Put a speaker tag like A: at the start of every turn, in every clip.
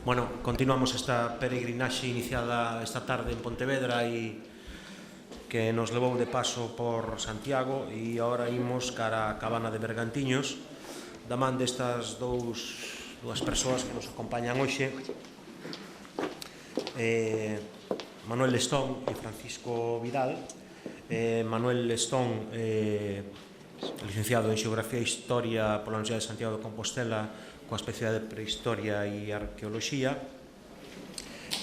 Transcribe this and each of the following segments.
A: Bueno, continuamos esta peregrinaxe iniciada esta tarde en Pontevedra e que nos levou de paso por Santiago e agora imos cara a Cabana de Bergantiños da man destas dúas persoas que nos acompañan hoxe, Manuel Lestón e Francisco Vidal. Manuel Lestón, licenciado en Xeografía e Historia pola Universidade de Santiago de Compostela coa especialidade de Prehistoria e Arqueoloxía,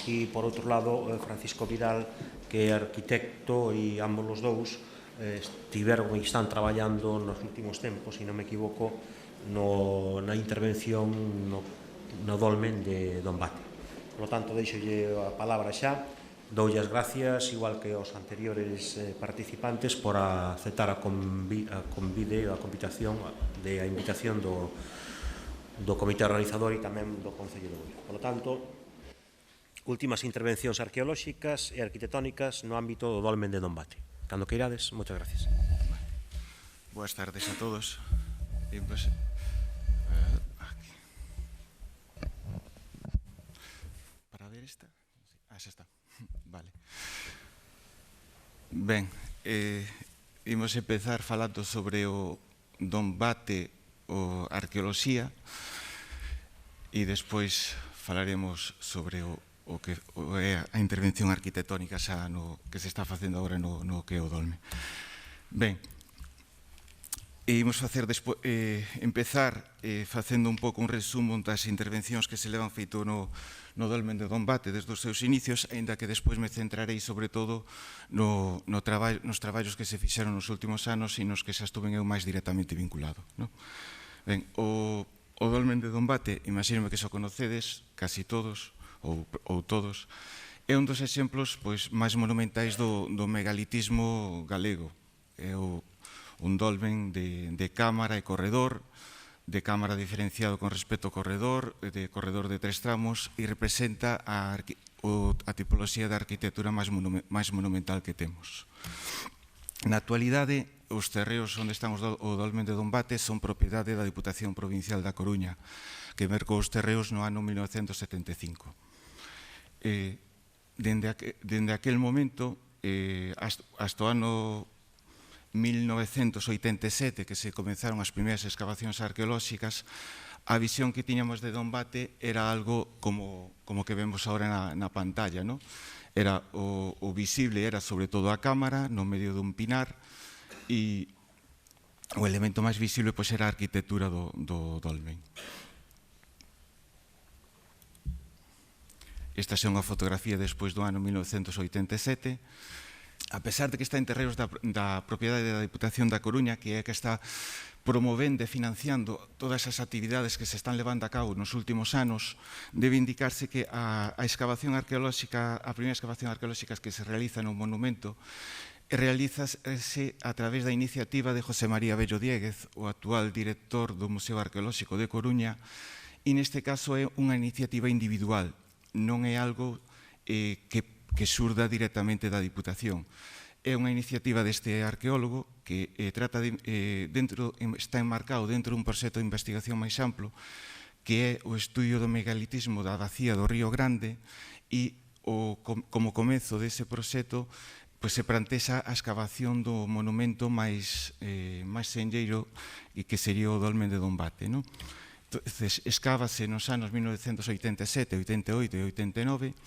A: e por outro lado Francisco Vidal, que é arquitecto, e ambos os dous estiveron e están traballando nos últimos tempos, se non me equivoco, na intervención no dolmen de Dombate. Por lo tanto, deixolle a palabra xa, doulle as gracias, igual que aos anteriores participantes, por aceptar a invitación do comité organizador e tamén do Concello de Boiro. Por lo tanto, últimas intervencións arqueolóxicas e arquitectónicas no ámbito do dolmen de Dombate. Cando queirades, moitas gracias.
B: Boas tardes a todos. Para ver esta? Xa está. Vale. Ben, imos empezar falando sobre o Dombate, o arqueoloxía, e despois falaremos sobre o que é a intervención arquitectónica xa no que se está facendo agora no que é o dolme. Ben, imos facer empezar facendo un pouco un resumo das intervencións que se levan feito no dolmen de Dombate desde os seus inicios, aínda que despois me centrarei sobre todo nos traballos que se fixeron nos últimos anos e nos que xa estuven eu máis directamente vinculado. Ben, o dolmen de Dombate, imagínome que xo conocedes, casi todos, ou todos, é un dos exemplos máis monumentais do megalitismo galego. É un dolmen de cámara e corredor, de cámara diferenciado con respecto ao corredor, de corredor de 3 tramos, e representa a tipoloxía da arquitectura máis monumental que temos. Na actualidade, os terreos onde están o dolmen de Dombate son propiedade da Diputación Provincial da Coruña, que mercou os terreos no ano 1975. Dende aquel momento, hasta o ano 1987, que se comenzaron as primeiras excavacións arqueolóxicas, a visión que tiñamos de Dombate era algo como que vemos agora na pantalla, non? Era o visible era sobre todo a cámara no medio dun pinar, e o elemento máis visible era a arquitectura do dolmen. Esta é unha fotografía despois do ano 1987. A pesar de que está en terreos da propiedade da Diputación da Coruña, que é a que está promovendo e financiando todas as actividades que se están levando a cabo nos últimos anos, debe indicarse que a excavación arqueolóxica, a primeira excavación arqueolóxica que se realiza no monumento, realízase a través da iniciativa de José María Bello Diéguez, o actual director do Museo Arqueolóxico de Coruña, e neste caso é unha iniciativa individual, non é algo que surda directamente da Diputación. É unha iniciativa deste arqueólogo que está enmarcado dentro dun proxecto de investigación máis amplo, que é o estudio do megalitismo da bacía do Río Grande, e como comezo dese proxecto se plantexa a excavación do monumento máis senlleiro, e que sería o dolmen de Dombate. Escávase nos anos 1987, 88 e 89,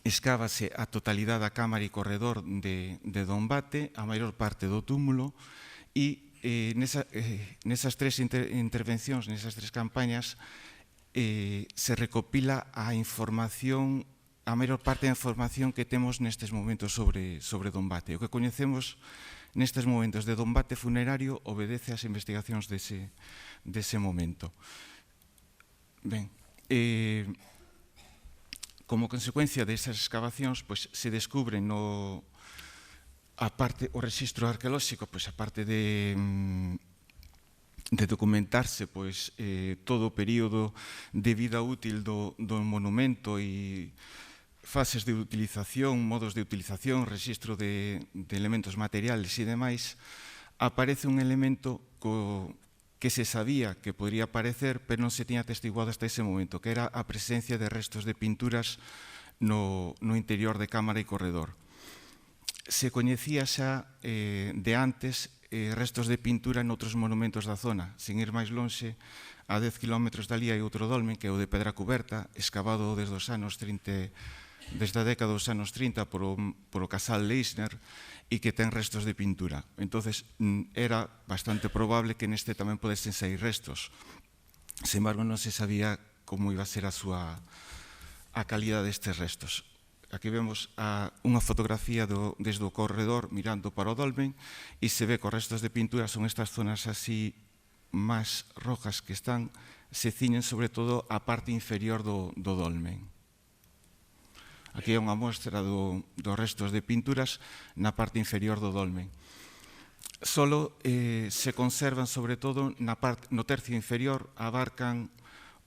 B: escávase a totalidade da cámara e corredor de Dombate, a maior parte do túmulo, e nesas 3 intervencións, nesas 3 campañas, se recopila a información, a maior parte da información que temos nestes momentos sobre Dombate. O que coñecemos nestes momentos de Dombate funerario obedece ás investigacións dese momento. Ben, como consecuencia desas excavacións, se descubren o rexistro arqueolóxico, a parte de documentarse todo o período de vida útil do monumento e fases de utilización, modos de utilización, rexistro de elementos materiales e demais, aparece un elemento que se sabía que podría aparecer, pero non se tiña atestiguado hasta ese momento, que era a presencia de restos de pinturas no interior de cámara e corredor. Se coñecía xa de antes restos de pintura noutros monumentos da zona. Sin ir máis lonxe, a 10 km dali hai outro dolmen, que é o de Pedra Cuberta, escavado desde a década dos anos 30 por o casal Leisner, e que ten restos de pintura. Entonces, era bastante probable que neste tamén podesen sair restos. Sin embargo, non se sabía como iba a ser a calidad destes restos. Aquí vemos unha fotografía desde o corredor mirando para o dolmen e se ve que os restos de pintura son estas zonas así máis rojas que se ciñen sobre todo a parte inferior do dolmen. Aquí é unha mostra dos restos de pinturas na parte inferior do dolmen. Solo se conservan, sobre todo, no tercio inferior, abarcan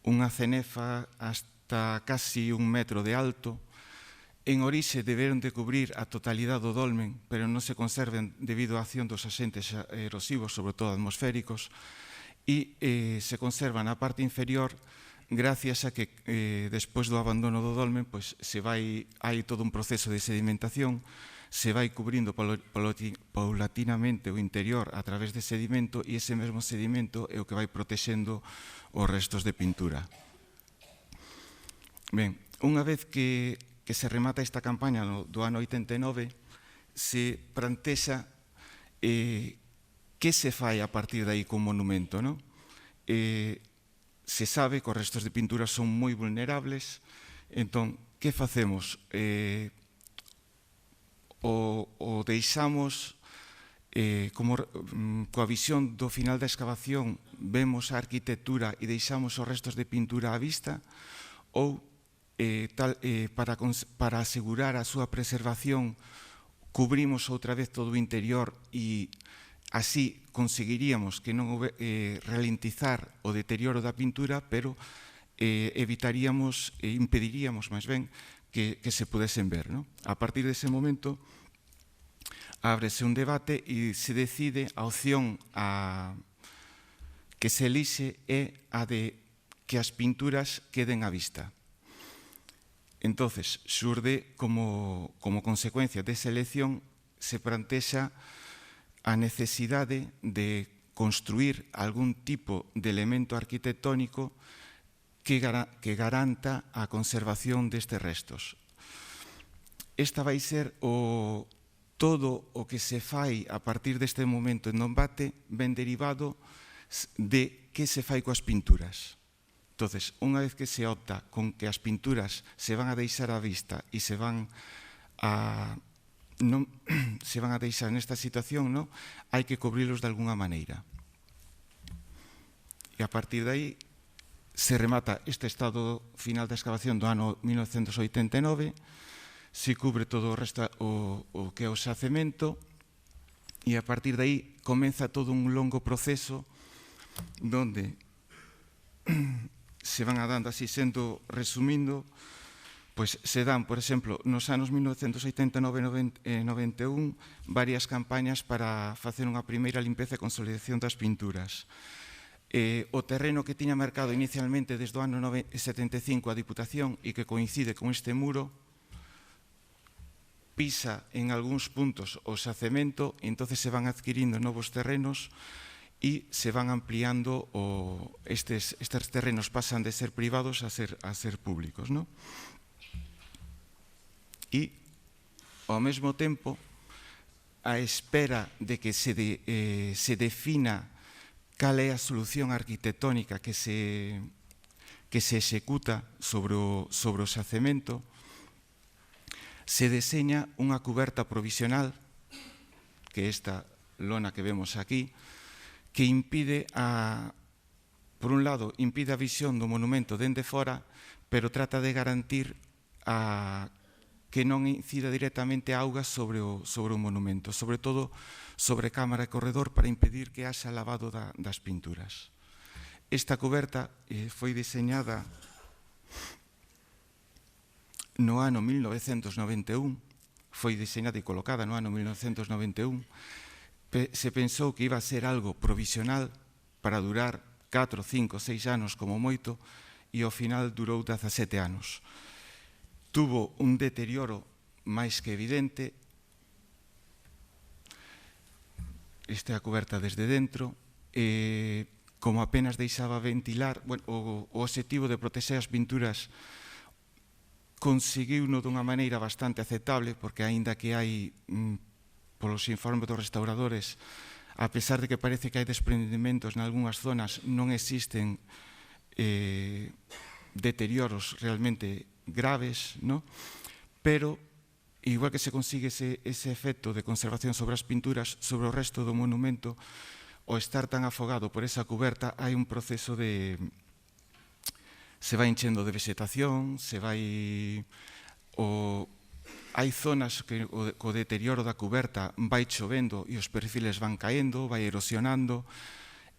B: unha cenefa hasta casi 1 metro de alto. En orixe deberon de cubrir a totalidade do dolmen, pero non se conserven debido á acción dos axentes erosivos, sobre todo atmosféricos, e se conserva na parte inferior gracias a que despois do abandono do dolmen hai todo un proceso de sedimentación, se vai cubrindo paulatinamente o interior a través de sedimento e ese mesmo sedimento é o que vai protexendo os restos de pintura. Ben, unha vez que se remata esta campaña do ano 89, se plantexa que se fai a partir de aí con monumento, non? Se sabe que os restos de pintura son moi vulnerables, entón, que facemos? O deixamos, coa visión do final da excavación, vemos a arquitectura e deixamos os restos de pintura á vista, ou para asegurar a súa preservación, cubrimos outra vez todo o interior e así conseguiríamos que non ralentizar o deterioro da pintura, pero impediríamos máis ben que se pudesen ver. A partir dese momento ábrese un debate e se decide a opción que se elixe é a de que as pinturas queden á vista. Entonces, xurde como consecuencia desa elección, se plantexa a necesidade de construir algún tipo de elemento arquitectónico que garanta a conservación destes restos. Esta vai ser todo o que se fai a partir deste momento en Dombate ben derivado de que se fai coas pinturas. Entonces, unha vez que se opta con que as pinturas se van a deixar á vista e se van a deixar nesta situación, hai que cubrilos de alguna maneira. E a partir de aí se remata este estado final da excavación do ano 1989, se cubre todo o resto o que é o xacemento e a partir de aí comeza todo un longo proceso donde se van dando, así sendo resumindo, pois se dan, por exemplo, nos anos 1989 e 91 varias campañas para facer unha primeira limpeza e consolidación das pinturas. O terreno que tiña marcado inicialmente desde o ano 75 a Diputación e que coincide con este muro pisa en algúns puntos o xacemento e entonces se van adquirindo novos terrenos e se van ampliando, estes terrenos pasan de ser privados a ser públicos. E, ao mesmo tempo, a espera de que se defina cal é a solución arquitectónica que se executa sobre o xacemento, se deseña unha cuberta provisional, que é esta lona que vemos aquí, que impide, por un lado, impide a visión do monumento dende fora, pero trata de garantir que non incida directamente a auga sobre o monumento, sobre todo sobre cámara e corredor, para impedir que haxa lavado das pinturas. Esta cuberta foi diseñada no ano 1991, foi diseñada e colocada no ano 1991, se pensou que iba a ser algo provisional para durar 4, 5, 6 anos como moito, e ao final durou 17 anos. Tuvo un deterioro máis que evidente. Esta é a coberta desde dentro. Como apenas deixaba ventilar, o obxectivo de protexer as pinturas conseguiuno dunha maneira bastante aceptable, porque aínda que hai, polos informes dos restauradores, a pesar de que parece que hai desprendimentos en algunhas zonas, non existen deterioros realmente graves, ¿no? Pero igual que se consigue ese efecto de conservación sobre as pinturas, sobre o resto do monumento, ao estar tan afogado por esa cuberta, hai un proceso de... se vai enchendo de vegetación, hai zonas que o deterioro da cuberta vai chovendo e os perfiles van caendo, vai erosionando,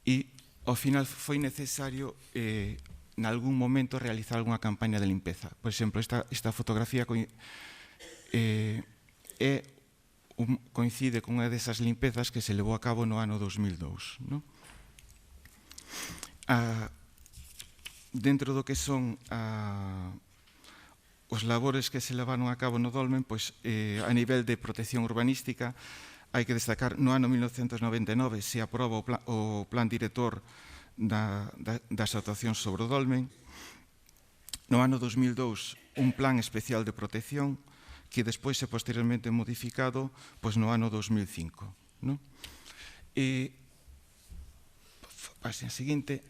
B: e ao final foi necesario en algún momento realizar algunha campaña de limpeza. Por exemplo, esta fotografía coincide con unha desas limpezas que se levou a cabo no ano 2002. Dentro do que son os labores que se levaron a cabo no Dolmen, a nivel de protección urbanística, hai que destacar, no ano 1999 se aproba o plan director das actuacións sobre o Dolmen. No ano 2002, un plan especial de protección, que despois é posteriormente modificado no ano 2005. Páxina seguinte.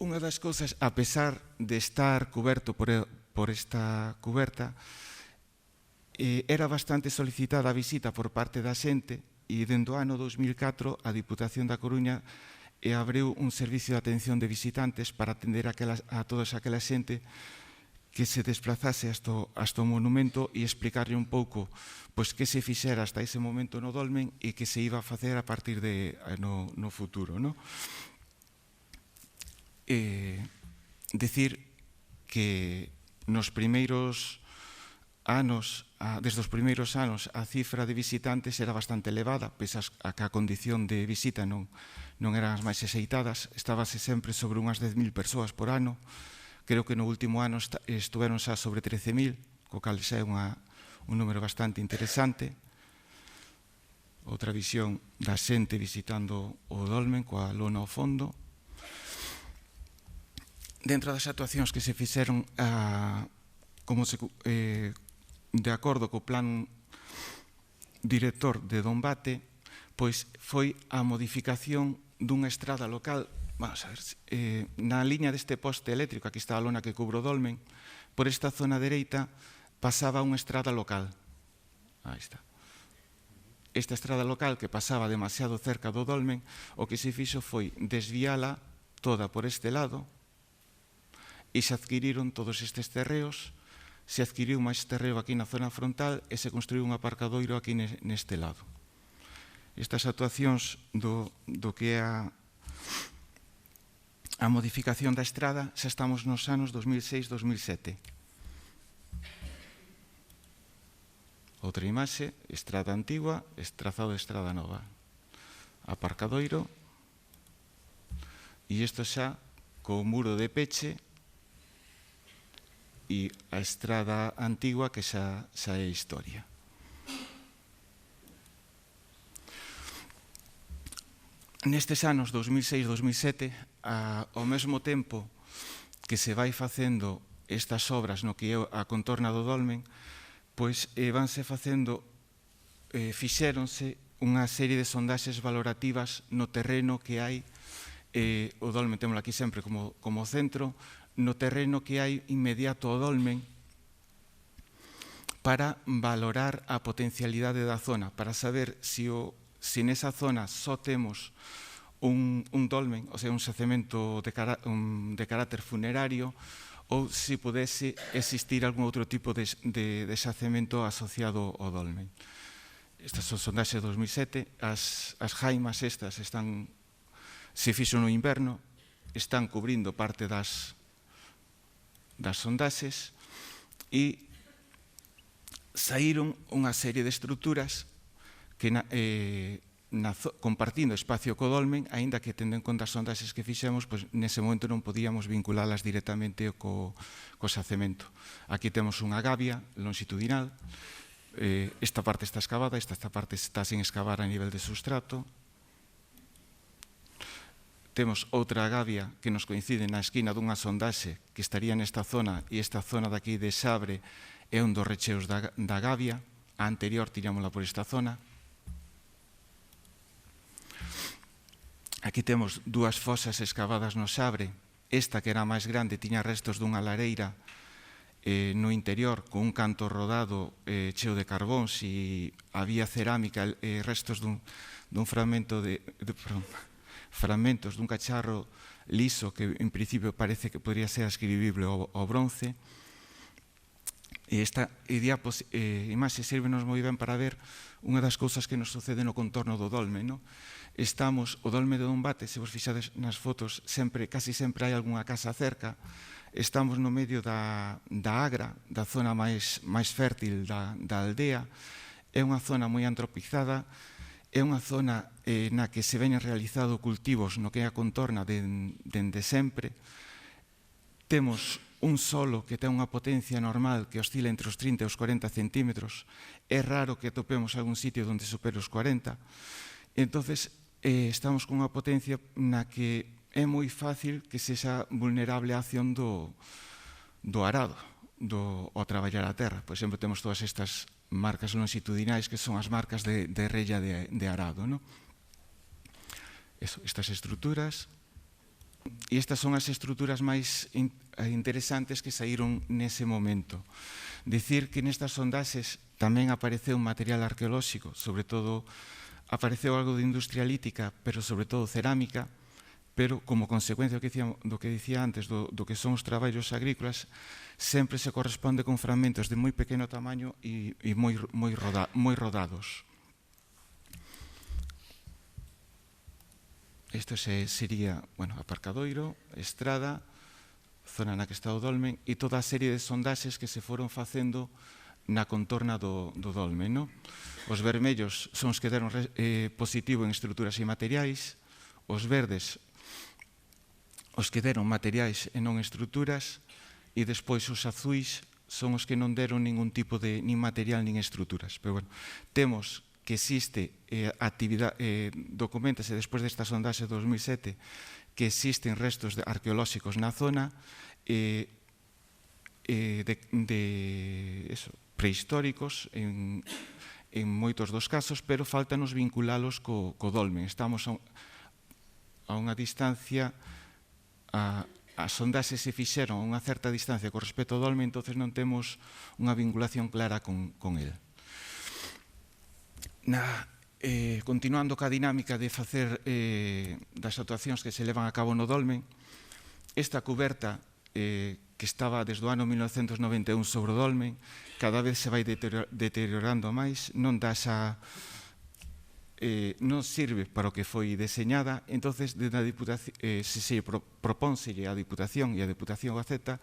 B: Unha das cousas, a pesar de estar coberto por esta cuberta, era bastante solicitada a visita por parte da xente, e dentro do ano 2004 a Diputación da Coruña abriu un servicio de atención de visitantes para atender a toda aquela xente que se desplazase hasta o monumento e explicarlle un pouco que se fixera hasta ese momento no Dolmen e que se iba a facer a partir no futuro. Decir que nos primeiros anos, desde os primeiros anos, a cifra de visitantes era bastante elevada, pese a que a condición de visita non eran as máis exeitadas, estábase sempre sobre unhas 10.000 persoas por ano. Creo que no último ano estuveron xa sobre 13.000, co cal xa é un número bastante interesante. Outra visión da xente visitando o Dolmen coa lona ao fondo. Dentro das actuacións que se fixeron de acordo co plan director de Dombate, foi a modificación dunha estrada local. Vamos a ver, na liña deste poste eléctrico, aquí está a lona que cubre o Dolmen, por esta zona dereita pasaba unha estrada local. Aí está. Esta estrada local que pasaba demasiado cerca do Dolmen, o que se fixo foi desviala toda por este lado e se adquiriron todos estes terreos, se adquiriu máis terreo aquí na zona frontal e se construiu un aparcadoiro aquí neste lado. Estas actuacións do que é a modificación da estrada, xa estamos nos anos 2006-2007. Outra imaxe, estrada antigua, trazado de estrada nova. Aparcadoiro, e isto xa co muro de peche e a estrada antigua que xa é historia. Nestes anos 2006-2007, ao mesmo tempo que se vai facendo estas obras no que é a contorna do Dolmen, vanse facendo, fixéronse unha serie de sondaxes valorativas no terreno que hai, o Dolmen temos aquí sempre como centro, no terreno que hai inmediato ao Dolmen, para valorar a potencialidade da zona, para saber se nesa zona só temos un dolmen, o sea, un xacemento de carácter funerario, ou se pudese existir algún outro tipo de xacemento asociado ao dolmen. Estas son sondaxes de 2007, as jaimas estas se fixo no inverno, están cubrindo parte das sondaxes e saíron unha serie de estruturas que compartindo espacio co dolmen, aínda que tendo en conta as sondaxes que fixemos, pois nese momento non podíamos vinculalas directamente co xacemento. Aquí temos unha gavia longitudinal, esta parte está excavada, esta parte está sin excavar a nivel de substrato. Temos outra gavia que nos coincide na esquina dunha sondaxe que estaría nesta zona, e esta zona de aquí de Sabre é un dos recheos da gavia. A anterior tirámola por esta zona. Aquí temos dúas fosas excavadas no Sabre. Esta, que era máis grande, tiña restos dunha lareira no interior, con un canto rodado cheo de carbóns, e había cerámica, restos dun fragmento fragmentos dun cacharro liso que en principio parece que podría ser ascribible ao bronce. E esta imaxe sírvenos moi ben para ver unha das cousas que nos sucede no contorno do dolme. O dolme de Dombate, se vos fixades nas fotos, casi sempre hai algunha casa cerca. Estamos no medio da agra, da zona máis fértil da aldea. É unha zona moi antropizada, é unha zona na que se veñen realizado cultivos no que é a contorna dende sempre. Temos un solo que ten unha potencia normal que oscila entre os 30 e os 40 centímetros. É raro que atopemos algún sitio onde supere os 40. Entonces, estamos con unha potencia na que é moi fácil que sexa vulnerable a acción do arado, ao traballar a terra. Por exemplo, temos todas estas marcas longitudinais que son as marcas de rella de arado. Estas estruturas. E estas son as estruturas máis interesantes que saíron nese momento. Dicir que nestas sondaxes tamén apareceu un material arqueolóxico, sobre todo apareceu algo de industria lítica, pero sobre todo cerámica, pero como consecuencia do que dicía antes, do que son os traballos agrícolas, sempre se corresponde con fragmentos de moi pequeno tamaño e moi rodados. Isto sería aparcadoiro, estrada, zona na que está o dolmen, e toda a serie de sondaxes que se foron facendo na contorna do dolmen. Os vermellos son os que deron positivo en estruturas e materiais, os verdes os que deron materiais e non estruturas, e despois os azuis son os que non deron ningún tipo de nin material nin estruturas. Pero temos que existe documentase despois desta sondaxe de 2007 que existen restos arqueolóxicos na zona prehistóricos en moitos dos casos, pero faltanos vinculalos co dolmen. Estamos a unha distancia, as sondaxes se fixeron a unha certa distancia con respecto ao dolmen, entonces non temos unha vinculación clara con el. Continuando ca dinámica de facer das actuacións que se levan a cabo no dolmen, esta cuberta que estaba desde o ano 1991 sobre o dolmen, cada vez se vai deteriorando máis, non sirve para o que foi deseñada. Entonces, se propónselle a Diputación, e a Diputación acepta,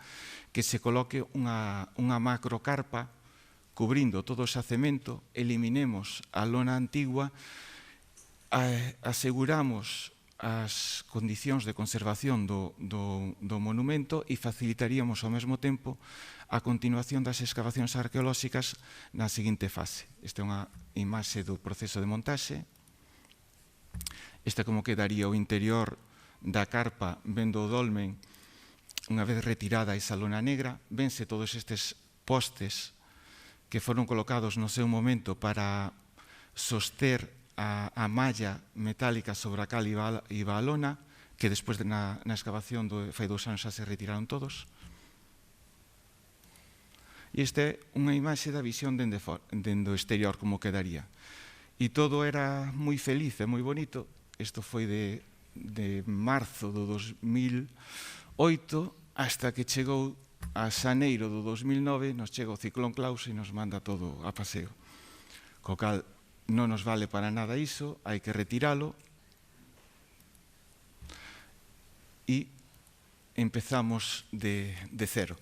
B: que se coloque unha macrocarpa cubrindo todo o xacemento, eliminemos a lona antigua, aseguramos as condicións de conservación do monumento e facilitaríamos ao mesmo tempo a continuación das excavacións arqueolóxicas na seguinte fase. Esta é unha imaxe do proceso de montaxe. Esta como quedaría o interior da carpa vendo o dolmen unha vez retirada esa lona negra. Vense todos estes postes que foron colocados no seu momento para soster a malla metálica sobre a cal iba a lona, que despois na excavación fai 2 anos xa se retiraron todos. E esta é unha imaxe da visión dende o exterior, como quedaría. E todo era moi feliz e moi bonito. Isto foi de marzo do 2008 hasta que chegou a xaneiro do 2009, nos chega o ciclón Klaus e nos manda todo a paseo. Co cal non nos vale para nada iso, hai que retiralo e empezamos de cero.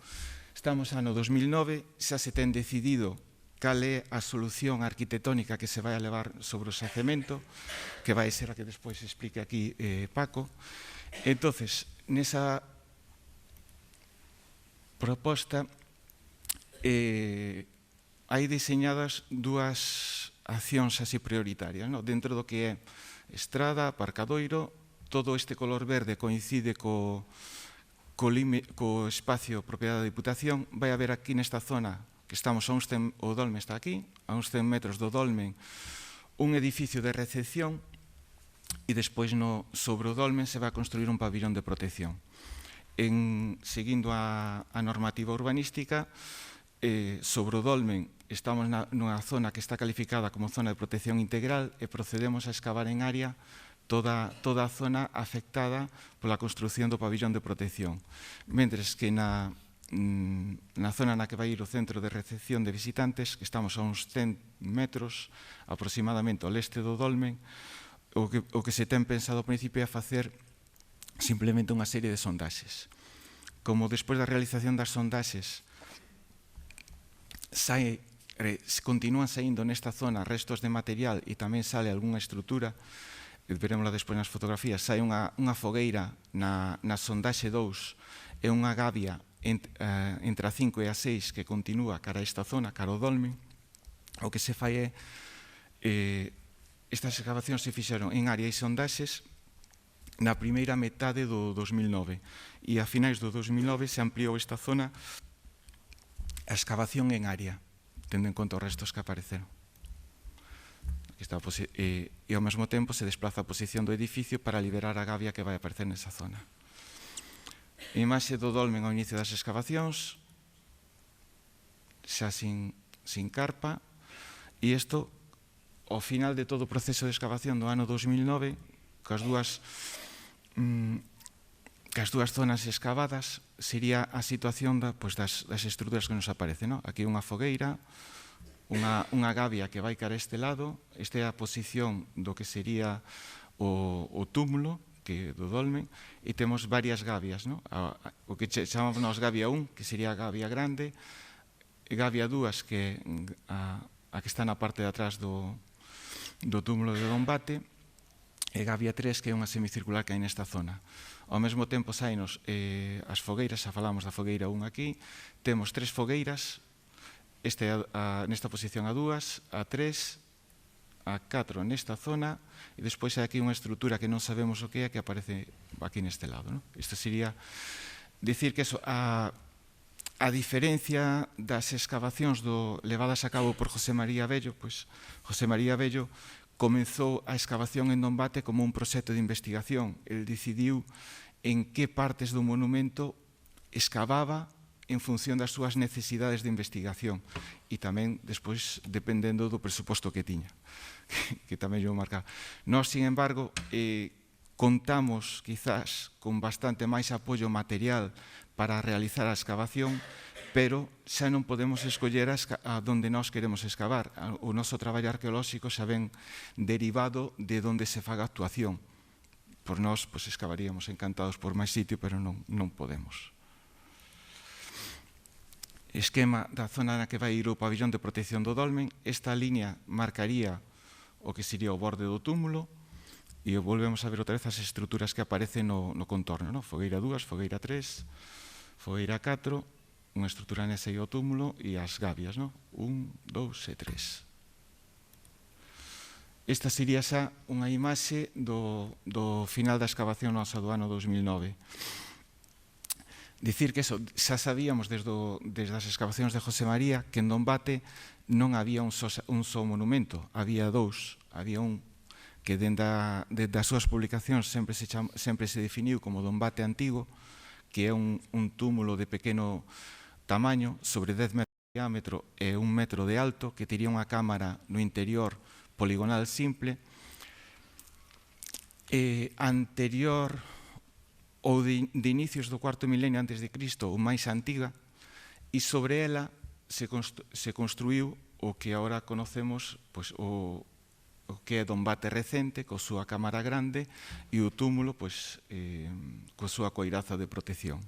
B: Estamos ano 2009, xa se ten decidido cal é a solución arquitectónica que se vai a levar sobre o xacemento, que vai ser a que despois explique aquí Paco. Entonces, nesa proposta hai diseñadas dúas accións así prioritarias, no? Dentro do que é estrada, aparcadoiro, todo este color verde coincide co espacio propiedade da Diputación. Vai haber aquí nesta zona, que estamos o dolmen está aquí, a uns 100 metros do dolmen, un edificio de recepción, e despois sobre o dolmen se vai construir un pabillón de protección. Seguindo a normativa urbanística, sobre o dolmen estamos nunha zona que está calificada como zona de protección integral e procedemos a excavar en área toda a zona afectada pola construción do pabillón de protección. Mentres que na zona na que vai ir o centro de recepción de visitantes, que estamos a uns 100 metros aproximadamente ao leste do dolmen, o que se ten pensado ao principio é facer simplemente unha serie de sondaxes. Como despois da realización das sondaxes continúan saindo nesta zona restos de material e tamén sale algunha estrutura, veremosla despois nas fotografías, sai unha fogueira na sondaxe 2 e unha gavia entre a 5 e a 6 que continúa cara a esta zona, cara ao dolmen. O que se fai é estas excavacións se fixeron en área e sondaxes na primeira metade do 2009 e a finais do 2009 se ampliou esta zona a excavación en área, tendo en conta os restos que apareceron. E ao mesmo tempo se desplaza a posición do edificio para liberar a gavia que vai aparecer nesa zona. Imaxe do dolmen ao inicio das excavacións, xa sin carpa, e isto, ao final de todo o proceso de excavación do ano 2009, cas dúas zonas excavadas, sería a situación das estruturas que nos aparecen. Aquí unha fogueira, unha gavia que vai cara a este lado, esta é a posición do que sería o túmulo do dolmen, e temos varias gavias, o que chamamos nós gavia 1, que sería a gavia grande, gavia 2, que a que está na parte de atrás do túmulo de Dombate, e gavia 3, que é unha semicircular que hai nesta zona. Ao mesmo tempo sainos as fogueiras, xa falamos da fogueira 1 aquí, temos 3 fogueiras, nesta posición a 2, a 3, a 4 nesta zona, e despois hai aquí unha estrutura que non sabemos o que é, que aparece aquí neste lado. Isto sería dicir que a diferencia das excavacións levadas a cabo por José María Bello, pois José María Bello comezou a excavación en Dombate como un proxecto de investigación. El decidiu en que partes do monumento excavaba en función das súas necesidades de investigación e tamén despois dependendo do presuposto que tiña, que tamén yo marcaba. Nós, sin embargo, contamos quizás con bastante máis apoio material para realizar a excavación, pero xa non podemos escoller a donde nós queremos excavar. O noso traballo arqueolóxico xa ven derivado de donde se faga a actuación. Por nós, excavaríamos encantados por máis sitio, pero non podemos. Esquema da zona na que vai ir o pabillón de protección do dolmen. Esta línea marcaría o que sería o borde do túmulo e volvemos a ver outra vez as estruturas que aparecen no contorno. Fogueira 2, fogueira 3, fogueira 4, unha estrutura nese e o túmulo e as gavias, 1, 2 e 3. Esta sería xa unha imaxe do final da excavación nosa do ano 2009. Dicir que xa sabíamos desde as excavacións de José María que en Dombate non había un só monumento, había 2. Había un que dende as súas publicacións sempre se definiu como Dombate Antigo, que é un túmulo de pequeno tamaño, sobre 10 metros de diámetro e 1 metro de alto, que tería unha cámara no interior poligonal simple, anterior ou de inicios do cuarto milenio antes de Cristo, ou máis antiga, e sobre ela se construiu o que agora conocemos, o que é Dombate recente, coa súa cámara grande, e o túmulo coa súa coiraza de protección.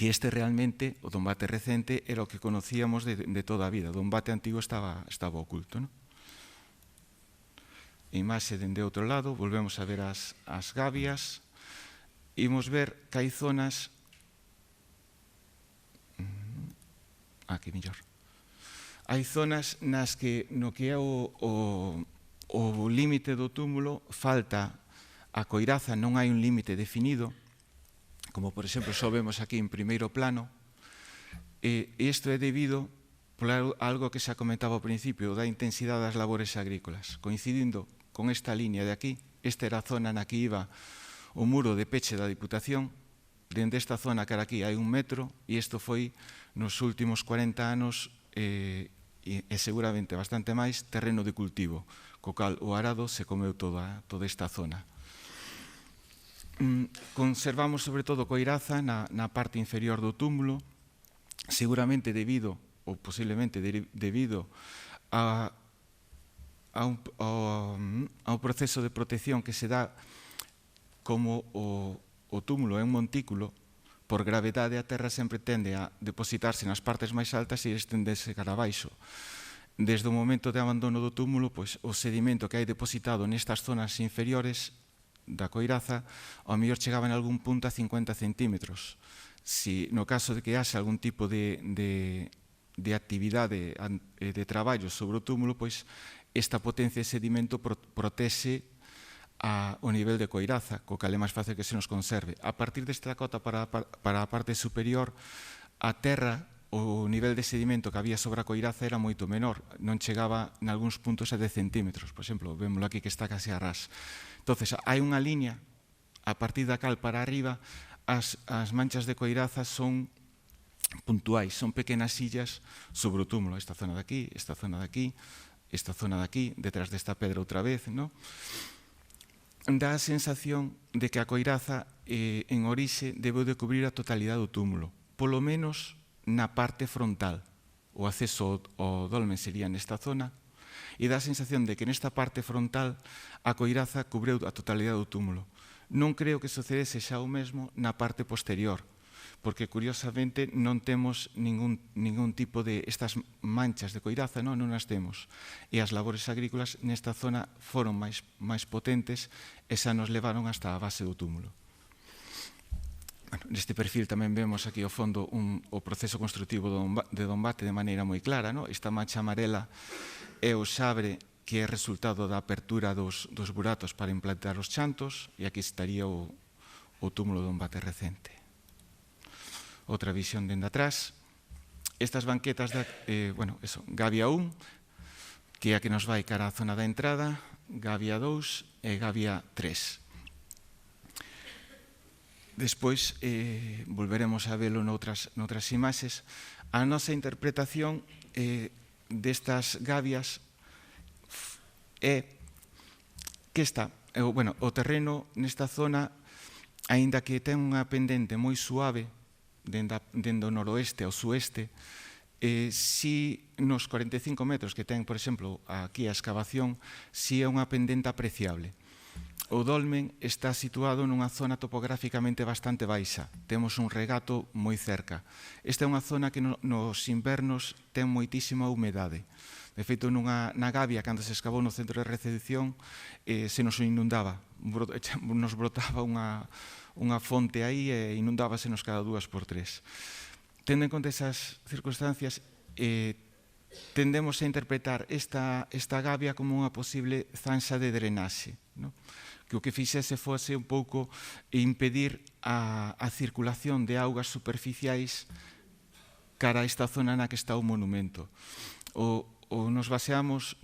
B: que este realmente, o Dombate recente, era o que conocíamos de toda a vida. O Dombate antigo estaba oculto, non? Imaxe dende outro lado, volvemos a ver as gabias. Imos ver que hai zonas... Aquí mellor. Hai zonas nas que no que é o límite do túmulo falta a coiraza, non hai un límite definido, como por exemplo só vemos aquí en primeiro plano, e isto é debido por algo que xa comentaba ao principio, da intensidade das labores agrícolas. Coincidindo con esta línea de aquí, esta era a zona na que iba o muro de peche da Diputación, dende esta zona cara aquí hai 1 metro, e isto foi nos últimos 40 anos e seguramente bastante máis terreno de cultivo, co cal o arado se comeu toda esta zona. Conservamos sobre todo coiraza na parte inferior do túmulo, seguramente debido, ou posiblemente debido ao proceso de protección que se dá como o túmulo é un montículo. Por gravedade a terra sempre tende a depositarse nas partes máis altas e estenderse cara abaixo. Desde o momento de abandono do túmulo, pois, o sedimento que hai depositado nestas zonas inferiores da coiraza, ao mellor chegaba en algún punto a 50 centímetros. Si no caso de que haxe algún tipo de actividade de traballo sobre o túmulo, pois esta potencia de sedimento protexe o nivel de coiraza, co cal é máis fácil que se nos conserve. A partir desta cota para a parte superior, a terra, o nivel de sedimento que había sobre a coiraza era moito menor, non chegaba en algúns puntos a 10 centímetros, por exemplo, vémoslo aquí que está casi a ras. Entonces, hai unha liña, a partir da cal para arriba, as manchas de coiraza son puntuais, son pequenas sillas sobre o túmulo, esta zona de aquí, esta zona de aquí, esta zona de aquí, detrás desta pedra outra vez, non? Dá a sensación de que a coiraza en orixe debeu de cubrir a totalidade do túmulo, polo menos na parte frontal. O acceso ao dolmen sería nesta zona, e dá a sensación de que nesta parte frontal a coiraza cubreu a totalidade do túmulo. Non creo que sucedese xa o mesmo na parte posterior, porque curiosamente non temos ningún tipo de estas manchas de coiraza, non as temos. E as labores agrícolas nesta zona foron máis potentes e xa nos levaron hasta a base do túmulo. Neste perfil tamén vemos aquí ao fondo o proceso construtivo de Dombate de maneira moi clara. Esta mancha amarela é o xabre que é resultado da apertura dos buratos para implantar os chantos, e aquí estaría o túmulo de Dombate recente. Outra visión dende atrás. Estas banquetas, Gavia 1, que é a que nos vai cara á zona da entrada, Gavia 2 e Gavia 3. Despois volveremos a velo noutras imaxes. A nosa interpretación destas gavias é que o terreno nesta zona, aínda que ten unha pendente moi suave dende o noroeste ao sueste, si nos 45 metros que ten, por exemplo, aquí a excavación, si é unha pendente apreciable. O dolmen está situado nunha zona topográficamente bastante baixa. Temos un regato moi cerca. Esta é unha zona que nos invernos ten moitísima humedade. De feito, na gavia, cando se excavou no centro de recepción, se nos inundaba. Nos brotaba unha fonte aí e inundábasenos cada 2 por 3. Tendo en conta esas circunstancias, tendemos a interpretar esta gavia como unha posible zanxa de drenaxe, que o que fixese fose un pouco impedir a circulación de augas superficiais cara a esta zona na que está o monumento. Ou nos baseamos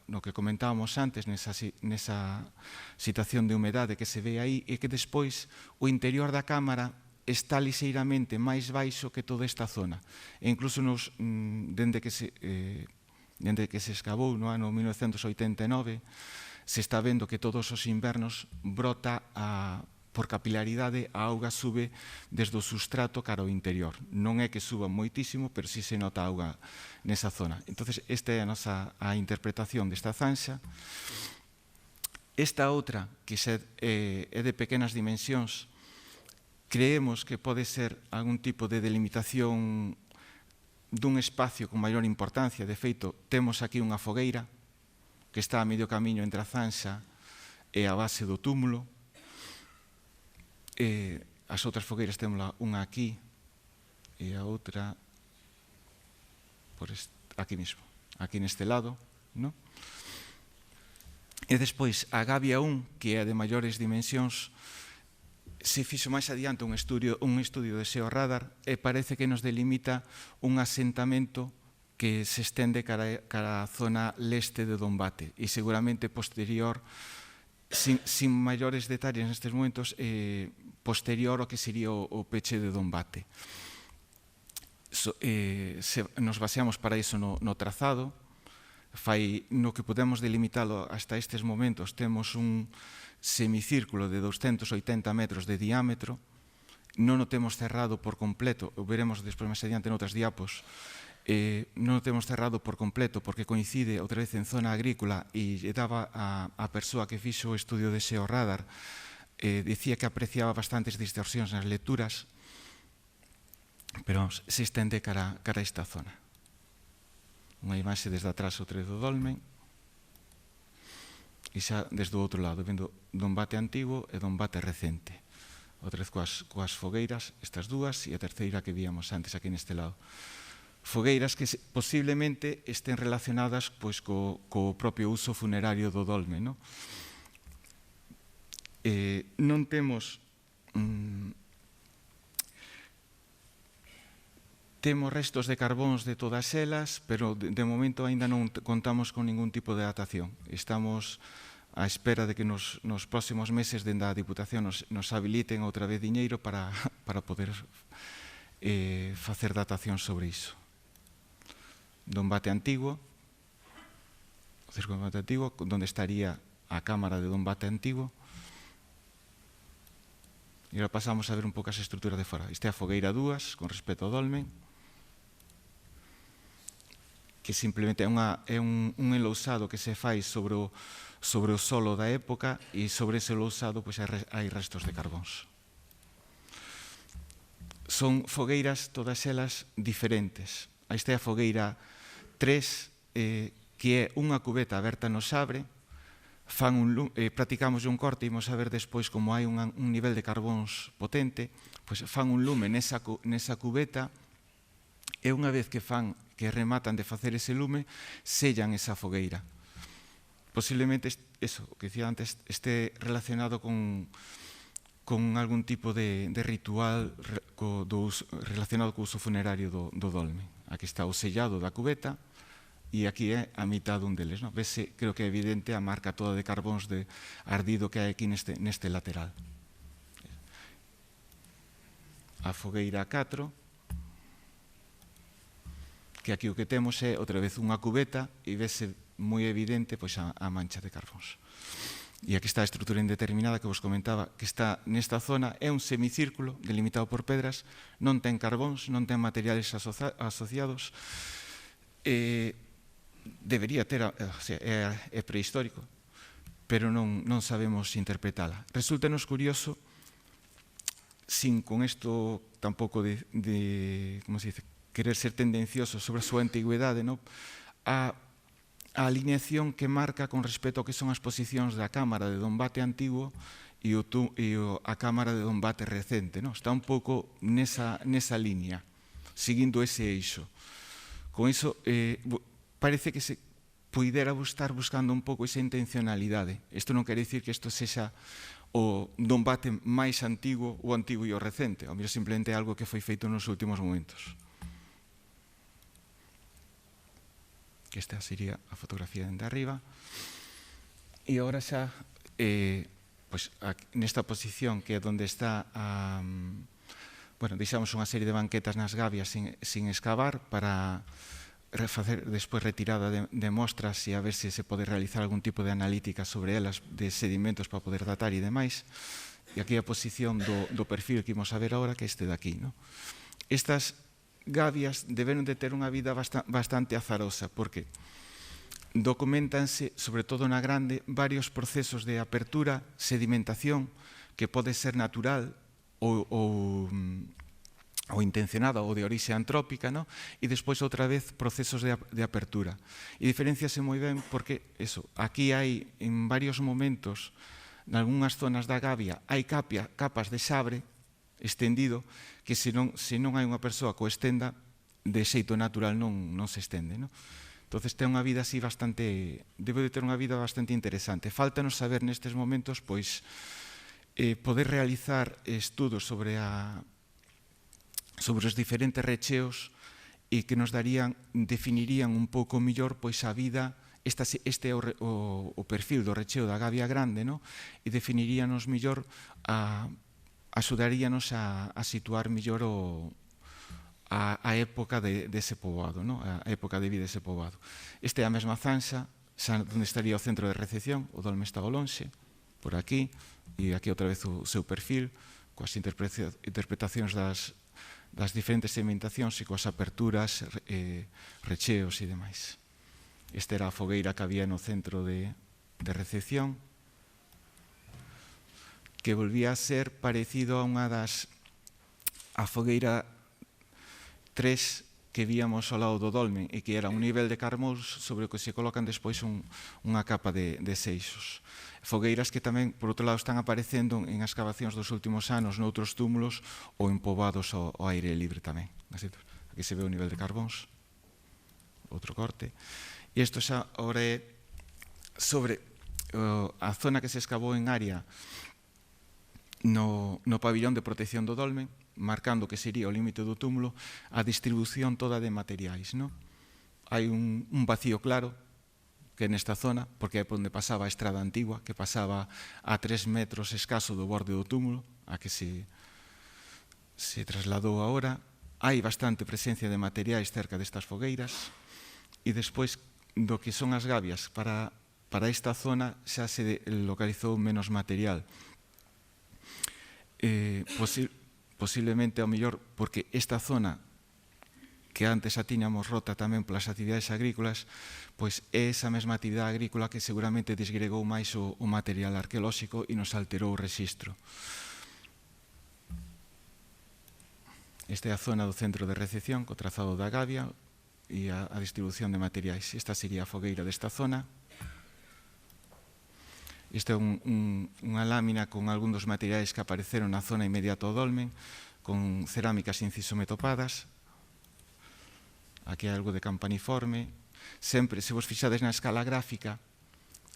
B: no que comentábamos antes, nesa situación de humedade que se ve aí, e que despois o interior da cámara está lixeiramente máis baixo que toda esta zona. E incluso dende que se excavou no ano 1989, se está vendo que todos os invernos brota por capilaridade, a auga sube desde o substrato cara ao interior. Non é que suba moitísimo, pero si se nota auga nesa zona. Entón, esta é a interpretación desta zanxa. Esta outra, que é de pequenas dimensións, creemos que pode ser algún tipo de delimitación dun espacio con maior importancia. De feito, temos aquí unha fogueira que está a medio camiño entre a zanxa e a base do túmulo. As outras fogueiras temos unha aquí e a outra aquí mesmo, aquí neste lado, non? E despois a Gavia 1, que é de maiores dimensións, se fixo máis adiante un estudio de xeorradar e parece que nos delimita un asentamento que se estende cara a zona leste de Dombate e seguramente posterior, sin maiores detalles nestes momentos, posterior ao que sería o peche de Dombate. Nos baseamos para iso no trazado. No que podemos delimitalo hasta estes momentos, temos un semicírculo de 280 metros de diámetro. Non o temos cerrado por completo, o veremos despois máis adiante noutras diapos. Non o temos cerrado por completo porque coincide outra vez en zona agrícola e daba a persoa que fixo o estudio de xeorradar, dicía que apreciaba bastantes distorsións nas lecturas, pero se estende cara a esta zona. Unha imaxe desde atrás o Tredo Dolmen e xa desde o outro lado, vendo Dombate antigo e Dombate recente. Outra vez coas fogueiras, estas dúas, e a terceira que víamos antes aquí neste lado. Fogueiras que posiblemente estén relacionadas co propio uso funerario do dolmen. Non temos restos de carbóns de todas elas, pero de momento aínda non contamos con ningún tipo de datación. Estamos á espera de que nos próximos meses dende a Diputación nos habiliten outra vez diñeiro para poder facer datación sobre iso. Dombate antigo, o Circo de Dombate antigo, onde estaría a Cámara de Dombate antigo. E agora pasamos a ver un pouco as estruturas de fora. Isto é a fogueira 2, con respecto ao dolmen, que simplemente é un enlousado que se fai sobre o solo da época e sobre ese enlousado hai restos de carbóns. Son fogueiras todas elas diferentes. Esta é a fogueira 3, que é unha cubeta aberta no Sabre. Practicamos un corte e imos a ver despois como hai un nivel de carbóns potente, pois fan un lume nesa cubeta e unha vez que rematan de facer ese lume, sellan esa fogueira. Posiblemente, eso, o que dicía antes, este relacionado con algún tipo de ritual relacionado co uso funerario do dolmen. Aquí está o sellado da cubeta e aquí é a mitad dun deles. Vese, creo que é evidente a marca toda de carbóns de ardido que hai aquí neste lateral. A fogueira 4, que aquí o que temos é outra vez unha cubeta e vese moi evidente a mancha de carbóns. E aquí está a estrutura indeterminada que vos comentaba, que está nesta zona, é un semicírculo delimitado por pedras, non ten carbóns, non ten materiales asociados, debería ter, é prehistórico, pero non sabemos interpretala. Resulta-nos curioso, sin con isto tampouco de como se dice, querer ser tendencioso sobre a súa antigüedade, a alineación que marca con respecto ao que son as posicións da Cámara de Dombate antigo e a Cámara de Dombate recente. Está un pouco nesa liña, seguindo ese eixo. Con iso, parece que se puidera estar buscando un pouco esa intencionalidade. Isto non quere dicir que isto sexa o Dombate máis antigo, o antigo e o recente. O mellor simplemente é algo que foi feito nos últimos momentos. Que esta sería a fotografía dende arriba. E agora xa, nesta posición que é onde está deixamos unha serie de banquetas nas gavias sin excavar para facer despois retirada de mostras e a ver se se pode realizar algún tipo de analítica sobre elas, de sedimentos para poder datar e demais. E aquí a posición do perfil que imos a ver agora, que é este de aquí. Estas gavias deberon de ter unha vida bastante azarosa, porque documentanse, sobre todo na grande, varios procesos de apertura, sedimentación, que pode ser natural ou intencionada ou de orixe antrópica, no? E despois outra vez procesos de apertura. E diferenciase moi ben porque aquí hai en varios momentos, en algunhas zonas da gavia, hai capas de xabre estendido que se non hai unha persoa que o estenda, de xeito natural non se estende, no? Entonces ten unha vida así bastante, debe de ter unha vida bastante interesante. Fáltanos saber nestes momentos, pois, poder realizar estudos sobre os diferentes recheos e que nos definirían un pouco mellor pois a vida, este é o perfil do recheo da gavia grande, no? E definiríanos mellor, axudaríanos a situar mellor a época dese poboado, no? A época de vida dese poboado. Esta é a mesma zanxa, xa onde estaría o centro de recepción, o dolme está ao lonxe, por aquí, e aquí outra vez o seu perfil, coas interpretacións das diferentes segmentacións e coas aperturas, recheos e demais. Esta era a fogueira que había no centro de recepción, que volvía a ser parecido a a fogueira 3 que víamos ao lado do dolmen e que era un nivel de carmós sobre o que se colocan despois unha capa de seixos. Fogueiras que tamén, por outro lado, están aparecendo en excavacións dos últimos anos noutros túmulos ou en poboados ao aire libre tamén. Aquí se ve o nivel de carbóns, outro corte. E isto xa ahora é sobre a zona que se excavou en área no pabillón de protección do dolmen, marcando que sería o límite do túmulo, a distribución toda de materiais, no? Hai un vacío claro que nesta zona, porque é por onde pasaba a estrada antigua, que pasaba a 3 metros escaso do borde do túmulo, a que se trasladou agora. Hai bastante presencia de materiais cerca destas fogueiras, e despois do que son as gavias para esta zona xa se localizou menos material. Posiblemente ao mellor porque esta zona que antes a tiñamos rota tamén polas actividades agrícolas, pois é esa mesma actividade agrícola que seguramente desgregou máis o material arqueolóxico e nos alterou o rexistro. Esta é a zona do centro de recepción, co trazado da gavia e a distribución de materiais. Esta sería a fogueira desta zona. Esta é unha lámina con algún dos materiais que apareceron na zona inmediata ao dolmen, con cerámicas inciso-metopadas. Aquí hai algo de campaniforme. Sempre, se vos fixades na escala gráfica,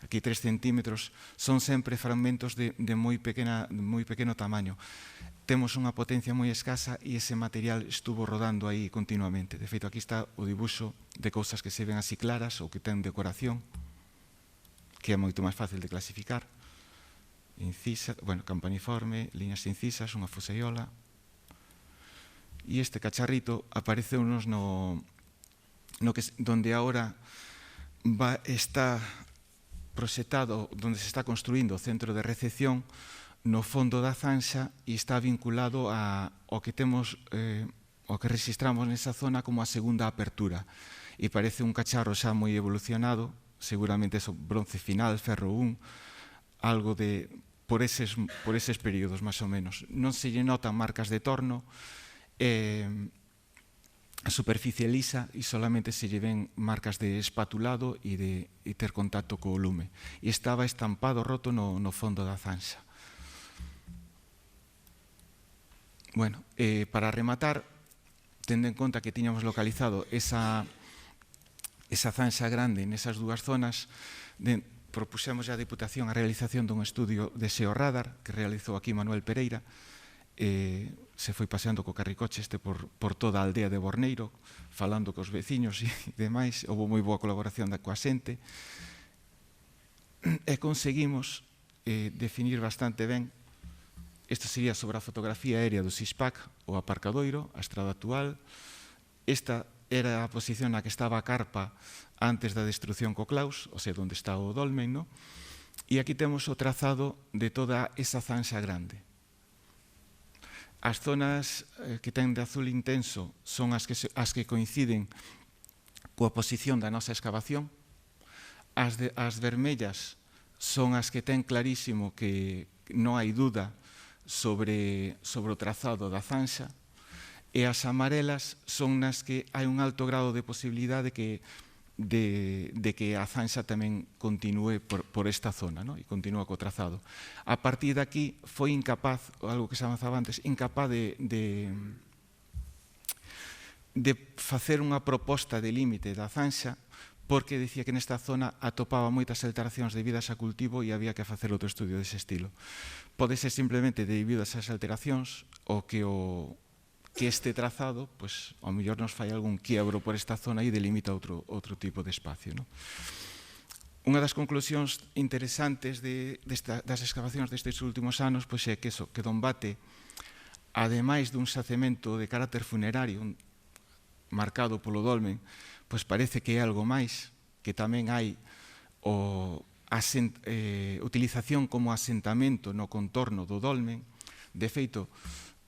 B: aquí 3 centímetros, son sempre fragmentos de moi pequeno tamaño. Temos unha potencia moi escasa e ese material estuvo rodando aí continuamente. De feito, aquí está o dibuixo de cousas que se ven así claras ou que ten decoración, que é moito máis fácil de clasificar. Incisa, bueno, campaniforme, liñas incisas, unha fuseiola. E este cacharrito apareceunos donde ahora está proxectado, donde se está construindo o centro de recepción, no fondo da zanxa, e está vinculado ao que temos, ao que registramos nesa zona como a segunda apertura. E parece un cacharro xa moi evolucionado, seguramente é bronce final, ferro 1, algo por eses períodos, máis ou menos. Non se lle notan marcas de torno, a superficie lisa e solamente se lle ven marcas de espatulado e ter contacto co lume. E estaba estampado roto no fondo da zanxa. Bueno, para rematar, tendo en conta que tiñamos localizado esa zanxa grande nesas dúas zonas, propuxemos a Diputación a realización dun estudio de xeorradar que realizou aquí Manuel Pereira. Se foi paseando co carricoche por toda a aldea de Borneiro, falando cos veciños e demais. Houve moi boa colaboración coa xente e conseguimos definir bastante ben. Isto sería sobre a fotografía aérea do Sixpac, o aparcadoiro, a estrada actual. Esta era a posición na que estaba a carpa antes da destrucción co Claus, ou sea, onde está o dolmen, no? E aquí temos o trazado de toda esa zanxa grande. As zonas que ten de azul intenso son as que coinciden coa posición da nosa excavación. As vermellas son as que ten clarísimo que non hai duda sobre o trazado da Zanxa, e as amarelas son nas que hai un alto grado de posibilidade de que a Zanxa tamén continúe por esta zona, e continúa co trazado. A partir de aquí foi incapaz, algo que se avanzaba antes, incapaz de facer unha proposta de límite da Zanxa, porque dicía que nesta zona atopaba moitas alteracións debidas a cultivo e había que facer outro estudio dese estilo. Pode ser simplemente debido a esas alteracións ou que este trazado, pois, ao mellor nos fai algún quiebro por esta zona e delimita outro tipo de espacio. Unha das conclusións interesantes das excavacións destes últimos anos pois é que Dombate, ademais dun xacemento de carácter funerario marcado polo dolmen, pois parece que é algo máis, que tamén hai utilización como asentamento no contorno do dolmen. De feito,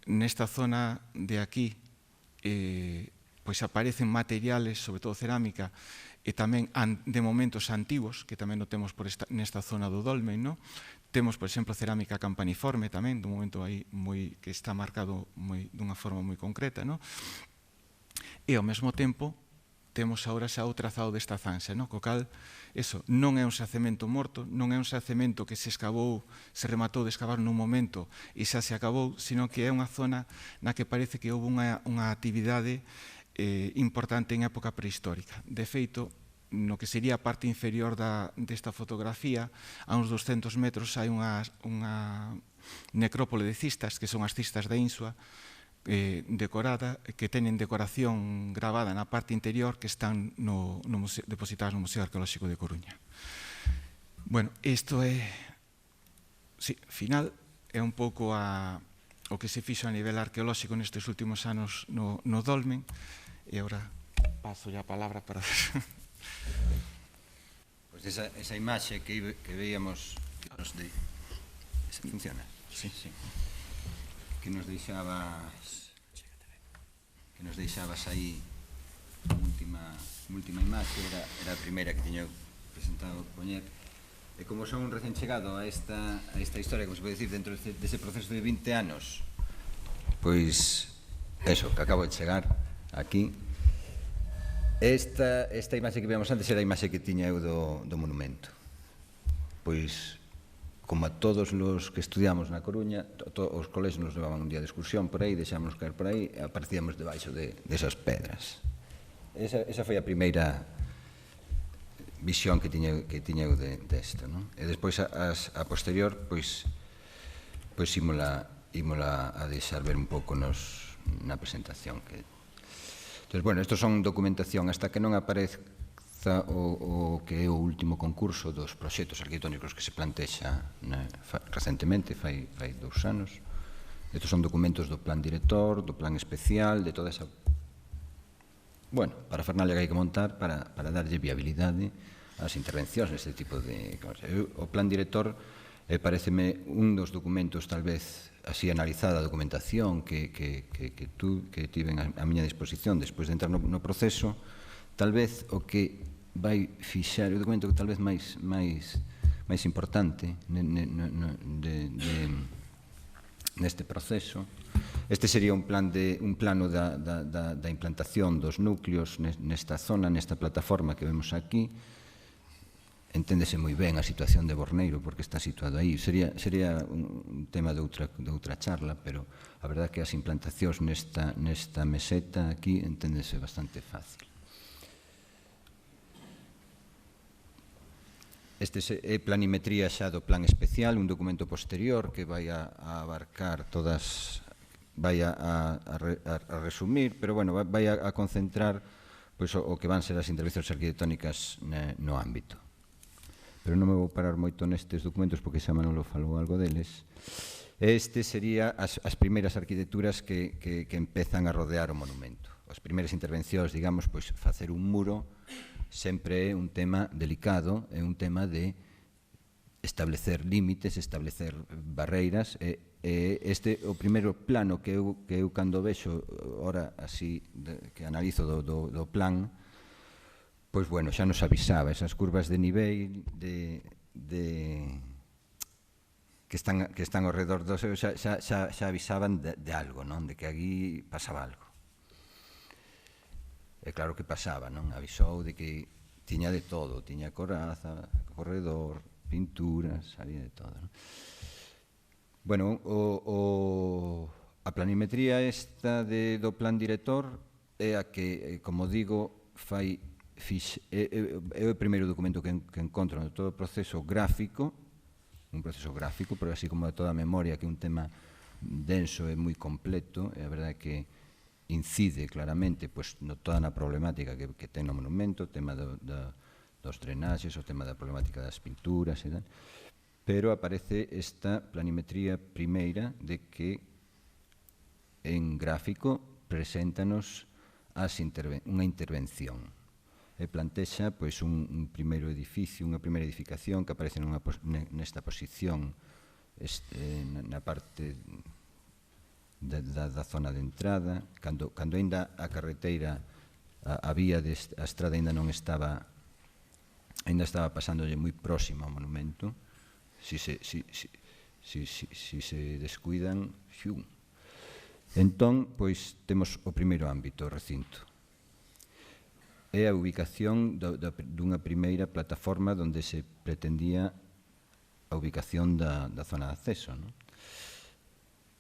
B: nesta zona de aquí pois aparecen materiales, sobre todo cerámica, e tamén de momentos antigos, que tamén o temos nesta zona do dolmen. Temos, por exemplo, cerámica campaniforme tamén, dun momento aí que está marcado dunha forma moi concreta. E ao mesmo tempo temos agora xa o trazado desta Zanxa, co cal non é un xacemento morto, non é un xacemento que se escavou, se rematou de escavar nun momento e xa se acabou, sino que é unha zona na que parece que houve unha actividade importante en época prehistórica. De feito, no que sería a parte inferior desta fotografía, a uns 200 metros hai unha necrópole de cistas, que son as cistas da Insua, decorada, que teñen decoración grabada na parte interior, que están depositadas no Museo Arqueolóxico de Coruña. Bueno, isto é, final, é un pouco o que se fixo a nivel arqueolóxico nestes últimos anos no dolmen, e agora paso a palabra para...
C: Pois esa imaxe que veíamos, funciona? Sí. Que nos deixabas aí a última imaxe, era a primeira que tiña presentado poñer, e como son un recén chegado a esta historia, como se pode dicir, dentro dese proceso de 20 anos, pois eso, que acabo de chegar aquí, esta imaxe que vemos antes era a imaxe que tiña eu do monumento. Pois como a todos os que estudiamos na Coruña, os colexios nos levaban un día de excursión por aí, deixámonos caer por aí, e aparecíamos debaixo desas pedras. Esa foi a primeira visión que tiña eu desto. E despois, a posterior, pois ímola a deixar ver un pouco na presentación. Entón, bueno, estos son documentación hasta que non aparece o que é o último concurso dos proxectos arquitectónicos que se plantexa recentemente, fai 2 anos. Estos son documentos do plan director, do plan especial, de toda esa parafernalia que hai que montar para darlle viabilidade ás intervencións neste tipo de... O plan director pareceme un dos documentos, tal vez, así analizada a documentación que tiven a miña disposición despois de entrar no proceso, tal vez o que vai fixar o documento que tal vez máis importante neste proceso. Este sería un plano da implantación dos núcleos nesta zona, nesta plataforma que vemos aquí. Enténdese moi ben a situación de Borneiro porque está situado aí. Sería un tema de outra charla, pero a verdade é que as implantacións nesta meseta aquí enténdese bastante fácil. Este é planimetría xa do plan especial, un documento posterior que vai a abarcar todas, vai a resumir, pero bueno, vai a concentrar o que van ser as intervencións arquitectónicas no ámbito. Pero non me vou parar moito nestes documentos porque xa Manolo falou algo deles. Este sería as primeiras arquitecturas que empezan a rodear o monumento. As primeiras intervencións, digamos, pois facer un muro sempre é un tema delicado, é un tema de establecer límites, establecer barreiras. Este o primeiro plano que eu cando vexo, ora así, que analizo do plan, pois, bueno, xa nos avisaba esas curvas de nivel, están ao redor do seu, xa avisaban de algo, non? De que aquí pasaba algo. E claro que pasaba, non? Avisou de que tiña de todo, tiña coraza, corredor, pinturas, había de todo, non? Bueno, a planimetría esta do plan director é a que, como digo, é o primeiro documento que encontro no todo o proceso gráfico, un proceso gráfico, pero así como toda a memoria, que é un tema denso e moi completo, é a verdade que incide claramente pois, toda na problemática que ten o monumento, o tema dos drenaxes, o tema da problemática das pinturas e tal, pero aparece esta planimetría primeira de que en gráfico preséntanos unha intervención e plantexa pois, un primeiro edificio, unha primeira edificación que aparece nesta posición na parte da zona de entrada, cando ainda a carreteira, a vía, a estrada ainda non estaba, ainda estaba pasándolle moi próxima ao monumento. Si se descuidan, xiu. Entón, pois, temos o primeiro ámbito, o recinto. É a ubicación dunha primeira plataforma onde se pretendía a ubicación da zona de acceso, non?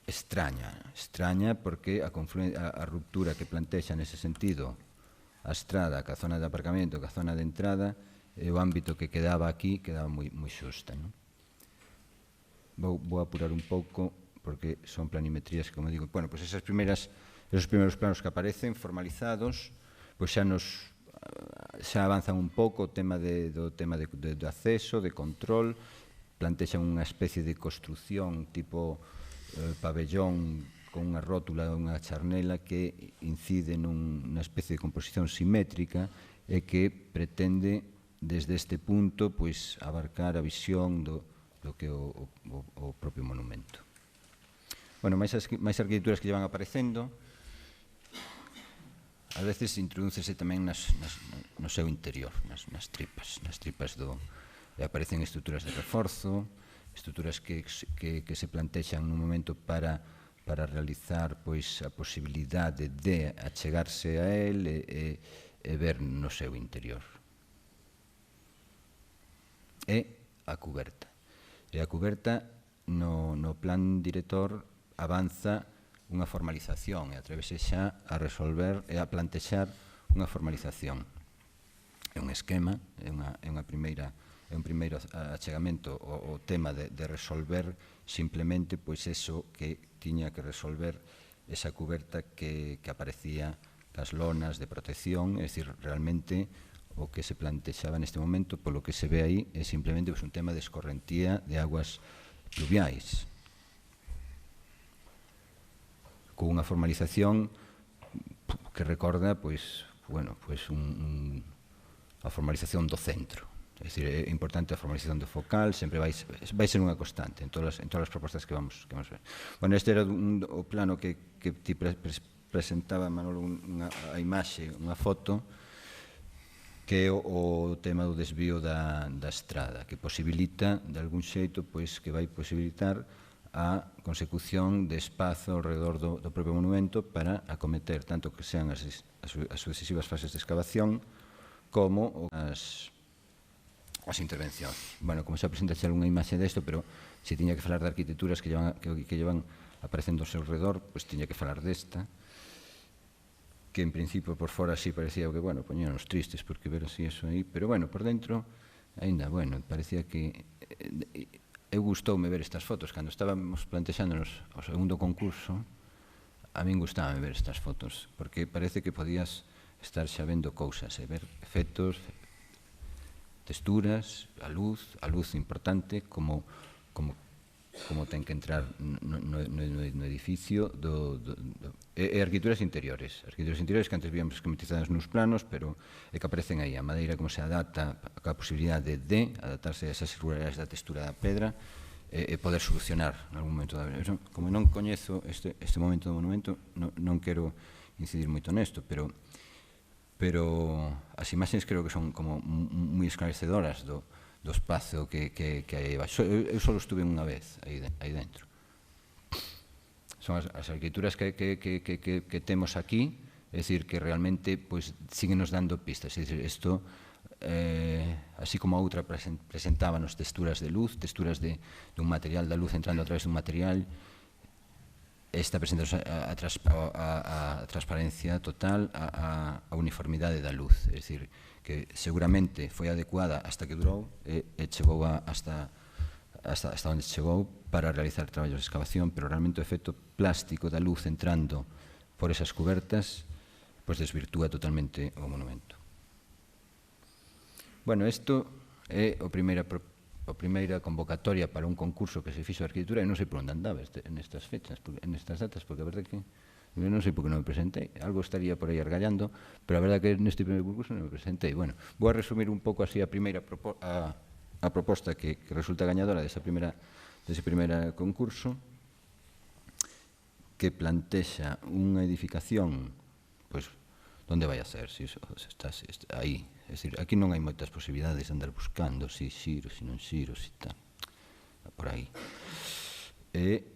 C: Extraña porque a ruptura que plantexa nese sentido a estrada, a zona de aparcamento, a zona de entrada, e o ámbito que quedaba aquí quedaba moi xusta, non? Vou apurar un pouco porque son planimetrías, como digo, bueno, pois esos primeiros planos que aparecen formalizados, pois xa avanzan un pouco o tema do acceso, de control, plantexan unha especie de construción tipo pabellón con unha rótula, unha charnela que incide nunha especie de composición simétrica e que pretende desde este punto pois abarcar a visión do que é o propio monumento. Bueno, máis arquitecturas que llevan aparecendo, a veces introdúcese tamén no seu interior, nas tripas e aparecen estruturas de reforzo, estruturas que se plantexan nun momento para realizar pois a posibilidade de achegarse a él e ver no seu interior. E a cuberta. E a cuberta no plan director avanza unha formalización e atrévese xa a resolver e a plantexar unha formalización. É un esquema, é un primeiro achegamento o tema de resolver simplemente pois eso que tiña que resolver esa cuberta que aparecía das lonas de protección, é dicir, realmente o que se plantexaba neste momento, polo que se ve aí, é simplemente un tema de escorrentía de aguas pluviais, con unha formalización que recorda a formalización do centro. É dicir, é importante a formalización do focal, sempre vai ser unha constante en todas as propostas que vamos ver. Bueno, este era o plano que ti presentaba, Manolo, a imaxe, unha foto, que é o tema do desvío da estrada, que posibilita, de algún xeito, que vai posibilitar a consecución de espazo alrededor do propio monumento para acometer tanto que sean as sucesivas fases de excavación como as intervencións. Bueno, como xa presentaxe algunha imaxe desto, pero se tiña que falar de arquitecturas que llevan aparecendo ao seu redor, pois tiña que falar desta, que en principio por fora así parecía que, bueno, poñíanos tristes porque ver así eso aí, pero bueno, por dentro, ainda, bueno, parecía que... Eu gustoume ver estas fotos, cando estábamos plantexándonos o segundo concurso, a min gustábame ver estas fotos, porque parece que podías estar xa vendo cousas, e ver efectos, texturas, a luz importante, como ten que entrar no edificio e arquitecturas interiores que antes víamos esquematizadas nos planos, pero é que aparecen aí a madeira como se adapta a posibilidade de adaptarse a esas irregularidades da textura da pedra e poder solucionar en algún momento da vida. Como non coñezo este momento do monumento, non quero incidir moito nesto, pero as imaxes creo que son como moi esclarecedoras do espazo que hai abaixo. Eu só estuve unha vez aí dentro. Son as arquitecturas que temos aquí, é dicir, que realmente siguen nos dando pistas. É dicir, isto, así como a outra presentábanos texturas de luz, texturas dun material da luz entrando a través dun material, esta presenta a transparencia total, a uniformidade da luz. É dicir, que seguramente foi adecuada hasta que durou e chegou hasta onde chegou para realizar traballos de excavación, pero realmente o efecto plástico da luz entrando por esas cubertas desvirtúa totalmente o monumento. Bueno, isto é a primeira convocatoria para un concurso que se fixo de arquitectura e non sei por onde andaba nestas fechas, nestas datas, porque a verdade que eu non sei por que non me presentei, algo estaría por aí argallando, pero a verdade que neste primeiro concurso non me presentei. Bueno, vou a resumir un pouco así a proposta que resulta gañadora dese primeiro concurso, que plantexa unha edificación, pois, onde vai a ser, se está aí. É dicir, aquí non hai moitas posibilidades de andar buscando, si xiro, si non xiro, si tal, por aí. E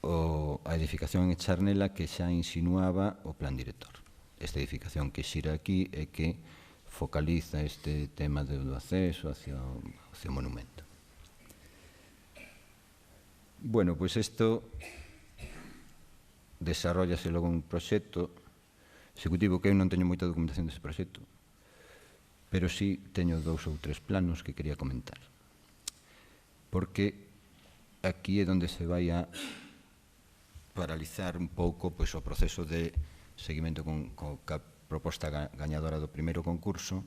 C: a edificación en Charnela que xa insinuaba o plan director. Esta edificación que xira aquí é que focaliza este tema do acceso hacia o monumento. Bueno, pois isto desarrollase logo un proxecto executivo que eu non teño moita documentación deste proxecto, pero sí teño 2 ou 3 planos que quería comentar. Porque aquí é onde se vai a paralizar un pouco o proceso de seguimento con a proposta gañadora do primeiro concurso.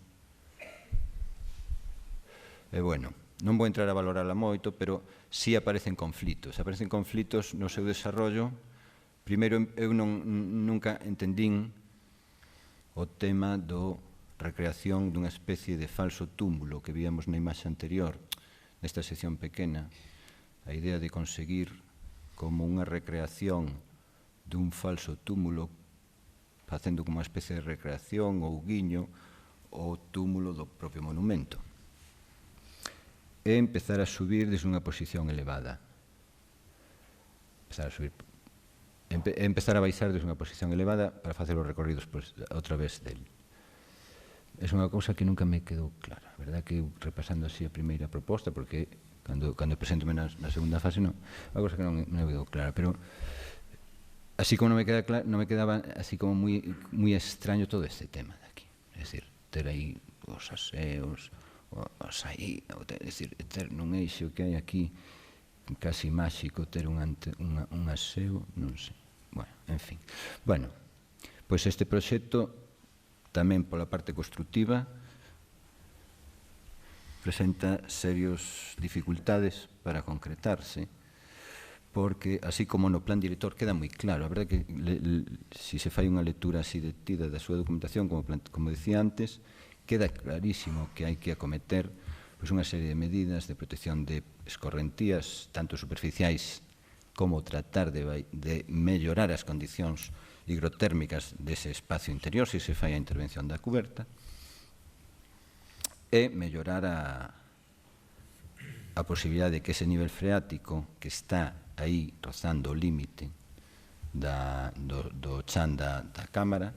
C: E, bueno, non vou entrar a valorarla moito, pero sí aparecen conflitos. Aparecen conflitos no seu desarrollo. Primeiro, eu nunca entendín o tema do recreación dunha especie de falso túmulo que víamos na imaxe anterior, nesta sección pequena, a idea de conseguir como unha recreación dun falso túmulo, facendo como unha especie de recreación ou guiño ao túmulo do propio monumento. E empezar a subir desde unha posición elevada. Empezar a baixar desde unha posición elevada para facer os recorridos outra vez del. É unha cousa que nunca me quedou clara. A verdade que repasando así a primeira proposta, porque cando presentome na segunda fase non, é unha cousa que non me quedou clara, pero así como non me quedaba así como moi extraño todo este tema de aquí. É dicir, ter aí os aseos, os aí, é dicir, ter nun eixo que hai aquí casi máxico, ter un aseo, non sei. Bueno, en fin. Bueno, pois este proxecto tamén pola parte constructiva presenta serios dificultades para concretarse, porque así como no plan director queda moi claro, a verdade que se se fai unha lectura así detida da súa documentación, como decía antes, queda clarísimo que hai que acometer unha serie de medidas de protección de escorrentías, tanto superficiais como tratar de mellorar as condicións higrotérmicas dese espacio interior, se se fai a intervención da cuberta, e mellorar a posibilidade de que ese nivel freático que está aí rozando o límite do chan da cámara,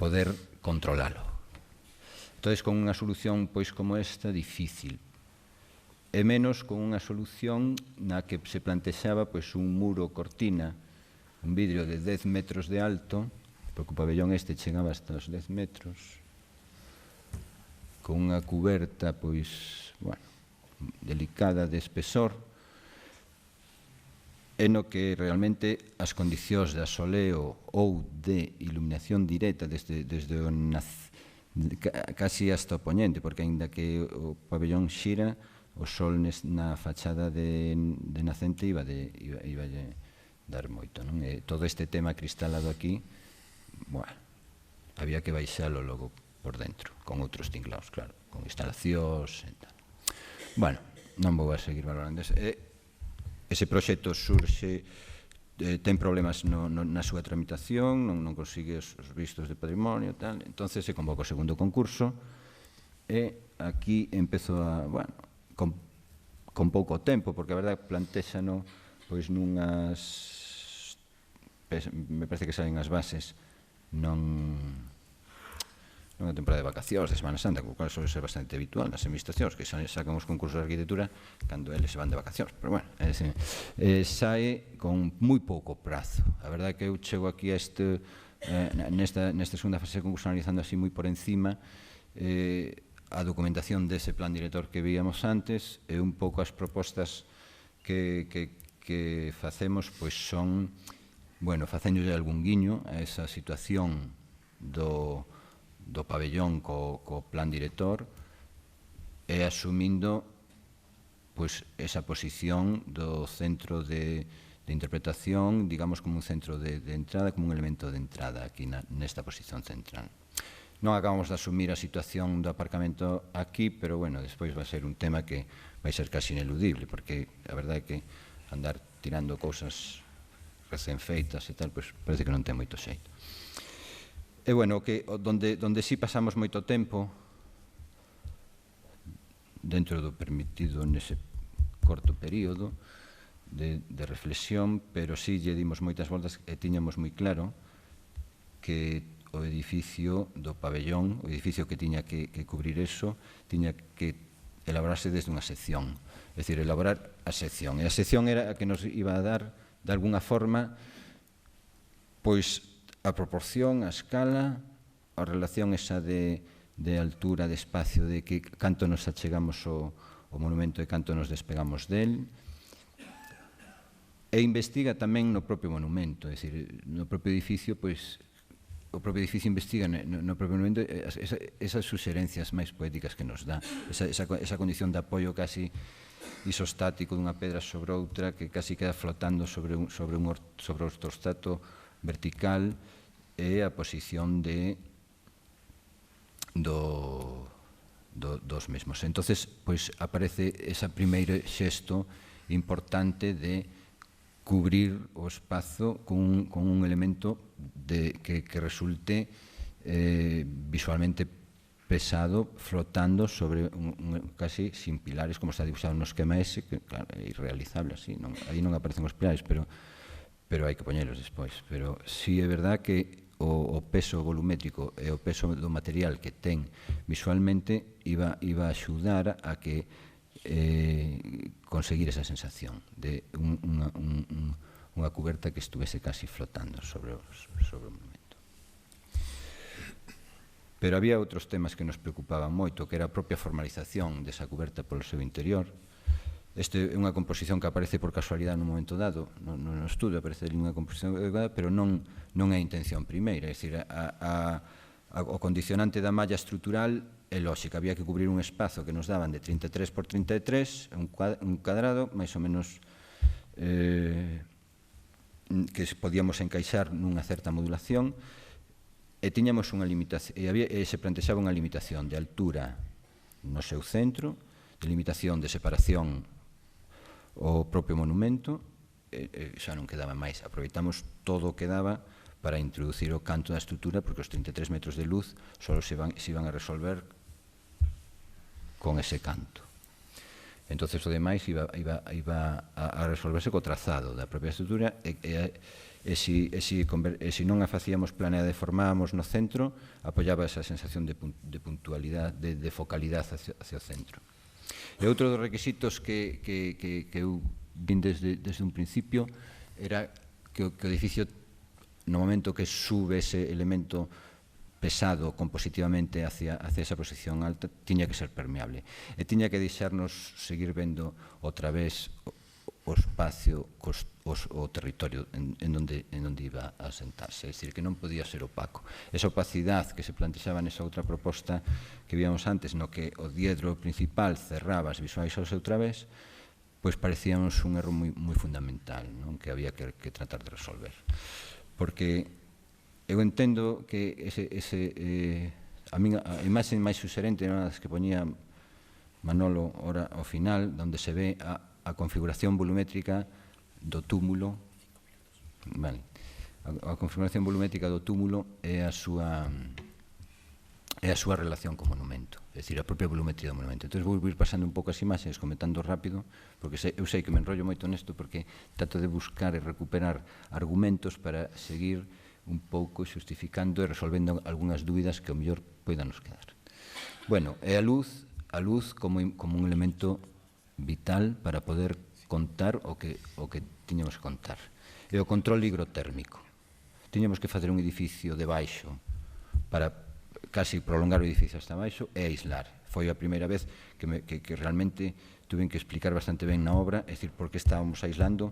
C: poder controlalo. Entón, con unha solución pois como esta, difícil. E menos con unha solución na que se plantexaba pois un muro cortina, un vidrio de 10 metros de alto, porque o pabellón este chegaba hasta os 10 metros, con unha cuberta, pois, bueno, delicada de espesor, e no que realmente as condicións de asoleo ou de iluminación directa desde o casi hasta o poñente, porque aínda que o pabellón xira, o sol na fachada de nacente iba dar moito, non? E todo este tema cristalado aquí, bueno, había que baixalo logo por dentro, con outros tinglaos, claro, con instalacións e tal. Bueno, non vou a seguir valorando eso. Ese proxecto surxe, ten problemas na súa tramitación, non consigue os vistos de patrimonio, tal, entonces se convoca o segundo concurso, E aquí empezo a, bueno, con pouco tempo, porque a verdade plantéxano pois nunhas, me parece que salen as bases nunha temporada de vacacións de Semana Santa, co cual suele ser bastante habitual nas administracións que sacan os concursos de arquitectura cando eles se van de vacacións, pero bueno, sae con moi pouco prazo. A verdade é que eu chego aquí a nesta segunda fase de concurso analizando así moi por encima a documentación dese plan director que víamos antes e un pouco as propostas que facemos pois son, bueno, facéndolle algún guiño a esa situación do pabellón co plan director e asumindo pois esa posición do centro de interpretación, digamos, como un centro de entrada, como un elemento de entrada aquí nesta posición central. Non acabamos de asumir a situación do aparcamento aquí, pero, bueno, despois vai ser un tema que vai ser casi ineludible, porque a verdade é que andar tirando cousas recén feitas e tal, pois parece que non ten moito xeito. E, bueno, donde sí pasamos moito tempo, dentro do permitido nese corto período de reflexión, pero sí lle dimos moitas voltas e tiñamos moi claro que o edificio do pabellón, o edificio que tiña que cubrir eso, tiña que elaborarse desde unha sección. É dicir, elaborar a sección. E a sección era a que nos iba a dar, de alguna forma, pois a proporción, a escala, a relación esa de altura, de espacio, de que canto nos achegamos ao monumento e canto nos despegamos del. E investiga tamén no propio monumento, é dicir, no propio edificio, pois, o propio edificio investiga no propio monumento esas suxerencias máis poéticas que nos dá, esa condición de apoio casi isostático dunha pedra sobre outra que casi queda flotando sobre o ortostato vertical e a posición dos mesmos. Entonces, pois aparece ese primeiro xesto importante de cubrir o espazo con un elemento que resulte visualmente pesado, flotando sobre casi sin pilares, como está dibujado no esquema ese, que claro, é irrealizable así, aí non aparecen os pilares, pero hai que poñelos despois. Pero sí é verdad que o peso volumétrico e o peso do material que ten visualmente iba a axudar a que conseguir esa sensación de unha cuberta que estuvese casi flotando sobre o monumento. Pero había outros temas que nos preocupaban moito, que era a propia formalización desa cuberta polo seu interior. Este é unha composición que aparece por casualidade nun momento dado, no estudo aparece unha composición adecuada, pero non é a intención primeira, é dicir, o condicionante da malla estrutural é lógica, había que cubrir un espazo que nos daban de 33 por 33, un cuadrado, máis ou menos que podíamos encaixar nunha certa modulación, e tiñamos unha limitación, e se plantexaba unha limitación de altura no seu centro, de limitación de separación ao propio monumento, xa non quedaba máis, aproveitamos todo o que daba para introducir o canto da estrutura, porque os 33 metros de luz só se iban a resolver con ese canto. Entonces o demais iba a resolverse co trazado da propia estrutura e se non a facíamos planeada e formábamos no centro, apoiaba esa sensación de puntualidade, de focalidade hacia o centro. E outro dos requisitos que eu vin desde un principio era que o edificio, no momento que sube ese elemento pesado compositivamente hacia esa posición alta, tiña que ser permeable e tiña que deixarnos seguir vendo outra vez o espacio, o territorio en donde iba a sentarse, é dicir, que non podía ser opaco. Esa opacidade que se plantexaba nesa outra proposta que víamos antes, no que o diedro principal cerraba as visuais ao seu través, pois parecíamos un erro moi fundamental, non, que había que tratar de resolver. Porque eu entendo que a imaxe máis suxerente era das que poñía Manolo ora ao final, onde se ve a configuración volumétrica do túmulo, vale, a configuración volumétrica do túmulo é a súa relación co monumento. é dicir, a propia volumetría do monumento. Entón, vou ir pasando un pouco as imaxes, comentando rápido, porque eu sei que me enrollo moito nesto, porque trato de buscar e recuperar argumentos para seguir un pouco xustificando e resolvendo algunhas dúbidas que ao mellor poidan nos quedar. Bueno, é a luz como un elemento vital para poder contar o que tiñamos que contar. E o control higrotérmico. Tiñamos que facer un edificio de baixo para casi prolongar o edificio hasta baixo e aislar. Foi a primeira vez que realmente tuve que explicar bastante ben na obra, é dicir, porque estábamos aislando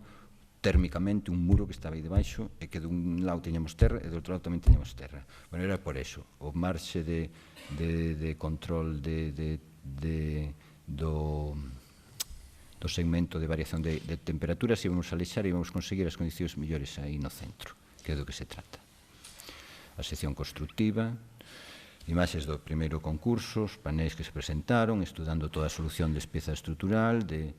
C: térmicamente un muro que estaba aí debaixo e que dun lado tiñamos terra e do outro lado tamén tiñamos terra. Bueno, era por eso. O marxe de control do segmento de variación de temperaturas íbamos a alexar e íbamos conseguir as condicións mellores aí no centro, que é do que se trata. A sección constructiva, imaxes do primeiro concurso, os panéis que se presentaron, estudando toda a solución de espeza estrutural, de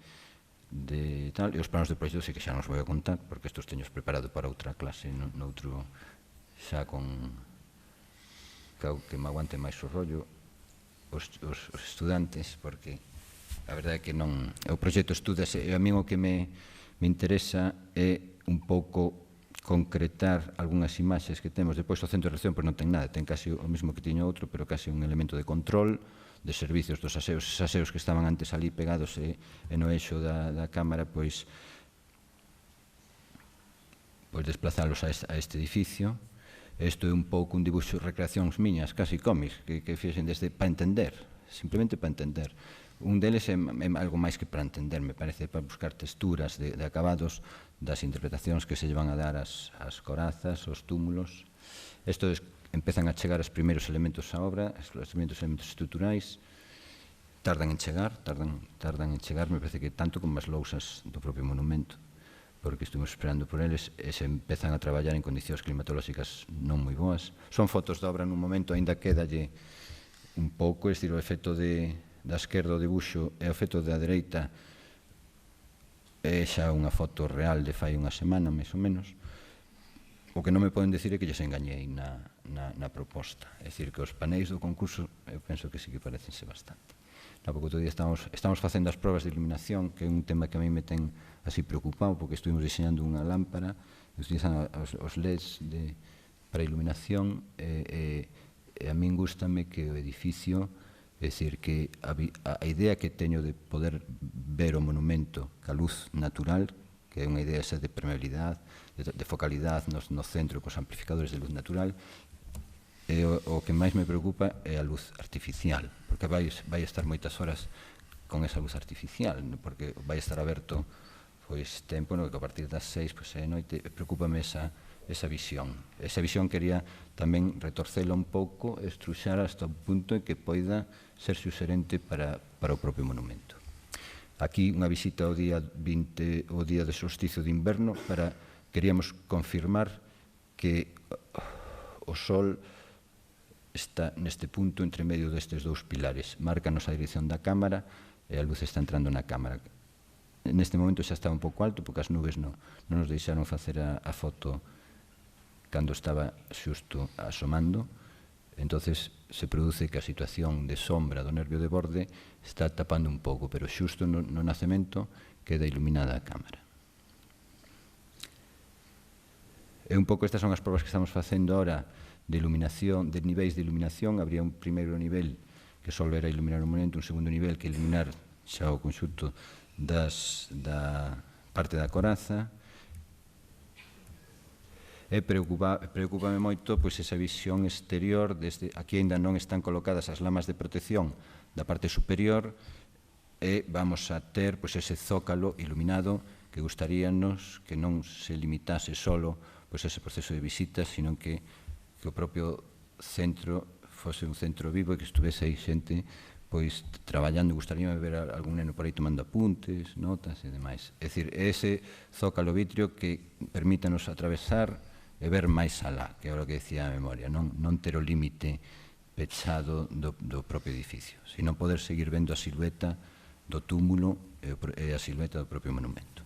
C: tal, e os planos de proxecto sí que xa non os vou a contar, porque estos teños preparado para outra clase, noutro xa con que me aguante máis o rollo os estudantes, porque a verdade é que non, o proxecto estudase, e a mí o que me interesa é un pouco concretar algunhas imaxes que temos. Depois o centro de recepción non ten nada, ten casi o mesmo que tiño outro, pero casi un elemento de control de servicios dos aseos, esos aseos que estaban antes ali pegados e no eixo da cámara, pois desplazalos a este edificio. Isto é un pouco un dibuixo, recreacións miñas, casi cómics, que fixen desde para entender, simplemente para entender. Un deles é algo máis que para entender, me parece, para buscar texturas de acabados das interpretacións que se llevan a dar as corazas, os túmulos. Isto empezan a chegar os primeiros elementos á obra, os primeiros elementos estruturais, tardan en chegar, me parece que tanto como as lousas do propio monumento, porque estuvimos esperando por eles e se empezan a traballar en condicións climatolóxicas non moi boas. Son fotos da obra nun momento, aínda quedalle un pouco, é dicir, o efecto da esquerda o dibuixo e o efecto da dereita é xa unha foto real de fai unha semana, máis ou menos. O que non me poden decir é que lles engañei na proposta. É dicir, que os paneis do concurso eu penso que sí que parecense bastante. Na pouco outro día estamos facendo as probas de iluminación, que é un tema que a mí me ten así preocupado, porque estuvimos diseñando unha lámpara, utilizando os LEDs para iluminación, e a min gústame que o edificio, é dicir, que a idea que teño de poder ver o monumento ca luz natural, que é unha idea esa de permeabilidade, de focalidade no centro cos amplificadores de luz natural, e o que máis me preocupa é a luz artificial, porque vai estar moitas horas con esa luz artificial, porque vai estar aberto pois tempo, que a partir das 6 é noite. Preocúpame esa visión. Esa visión quería tamén retorcela un pouco, estruxar hasta o punto en que poida ser suxerente para o propio monumento. Aquí unha visita ao día 20, o día de solsticio de inverno, queríamos confirmar que o sol está neste punto entre medio destes dous pilares. Márcanos a dirección da cámara e a luz está entrando na cámara. Neste momento xa estaba un pouco alto, porque as nubes non nos deixaron facer a foto cando estaba xusto asomando. Entonces se produce que a situación de sombra do nervio de borde está tapando un pouco, pero xusto no nacemento queda iluminada a cámara. E un pouco estas son as probas que estamos facendo ahora de iluminación, de niveis de iluminación. Habría un primeiro nivel que só era iluminar o monumento, un segundo nivel que iluminar xa o conxunto da parte da coraza. E preocúpame moito esa visión exterior. Aquí ainda non están colocadas as lamas de protección da parte superior e vamos a ter ese zócalo iluminado que gustaríanos que non se limitase solo ese proceso de visitas, sino que o propio centro fose un centro vivo e que estuvese aí xente traballando. Gustaríame ver algún neno por aí tomando apuntes, notas e demais. É dicir, ese zócalo vitrio que permítanos atravesar e ver máis alá, que é o que decía a memoria, non ter o límite pechado do propio edificio, sino poder seguir vendo a silueta do túmulo e a silueta do propio monumento.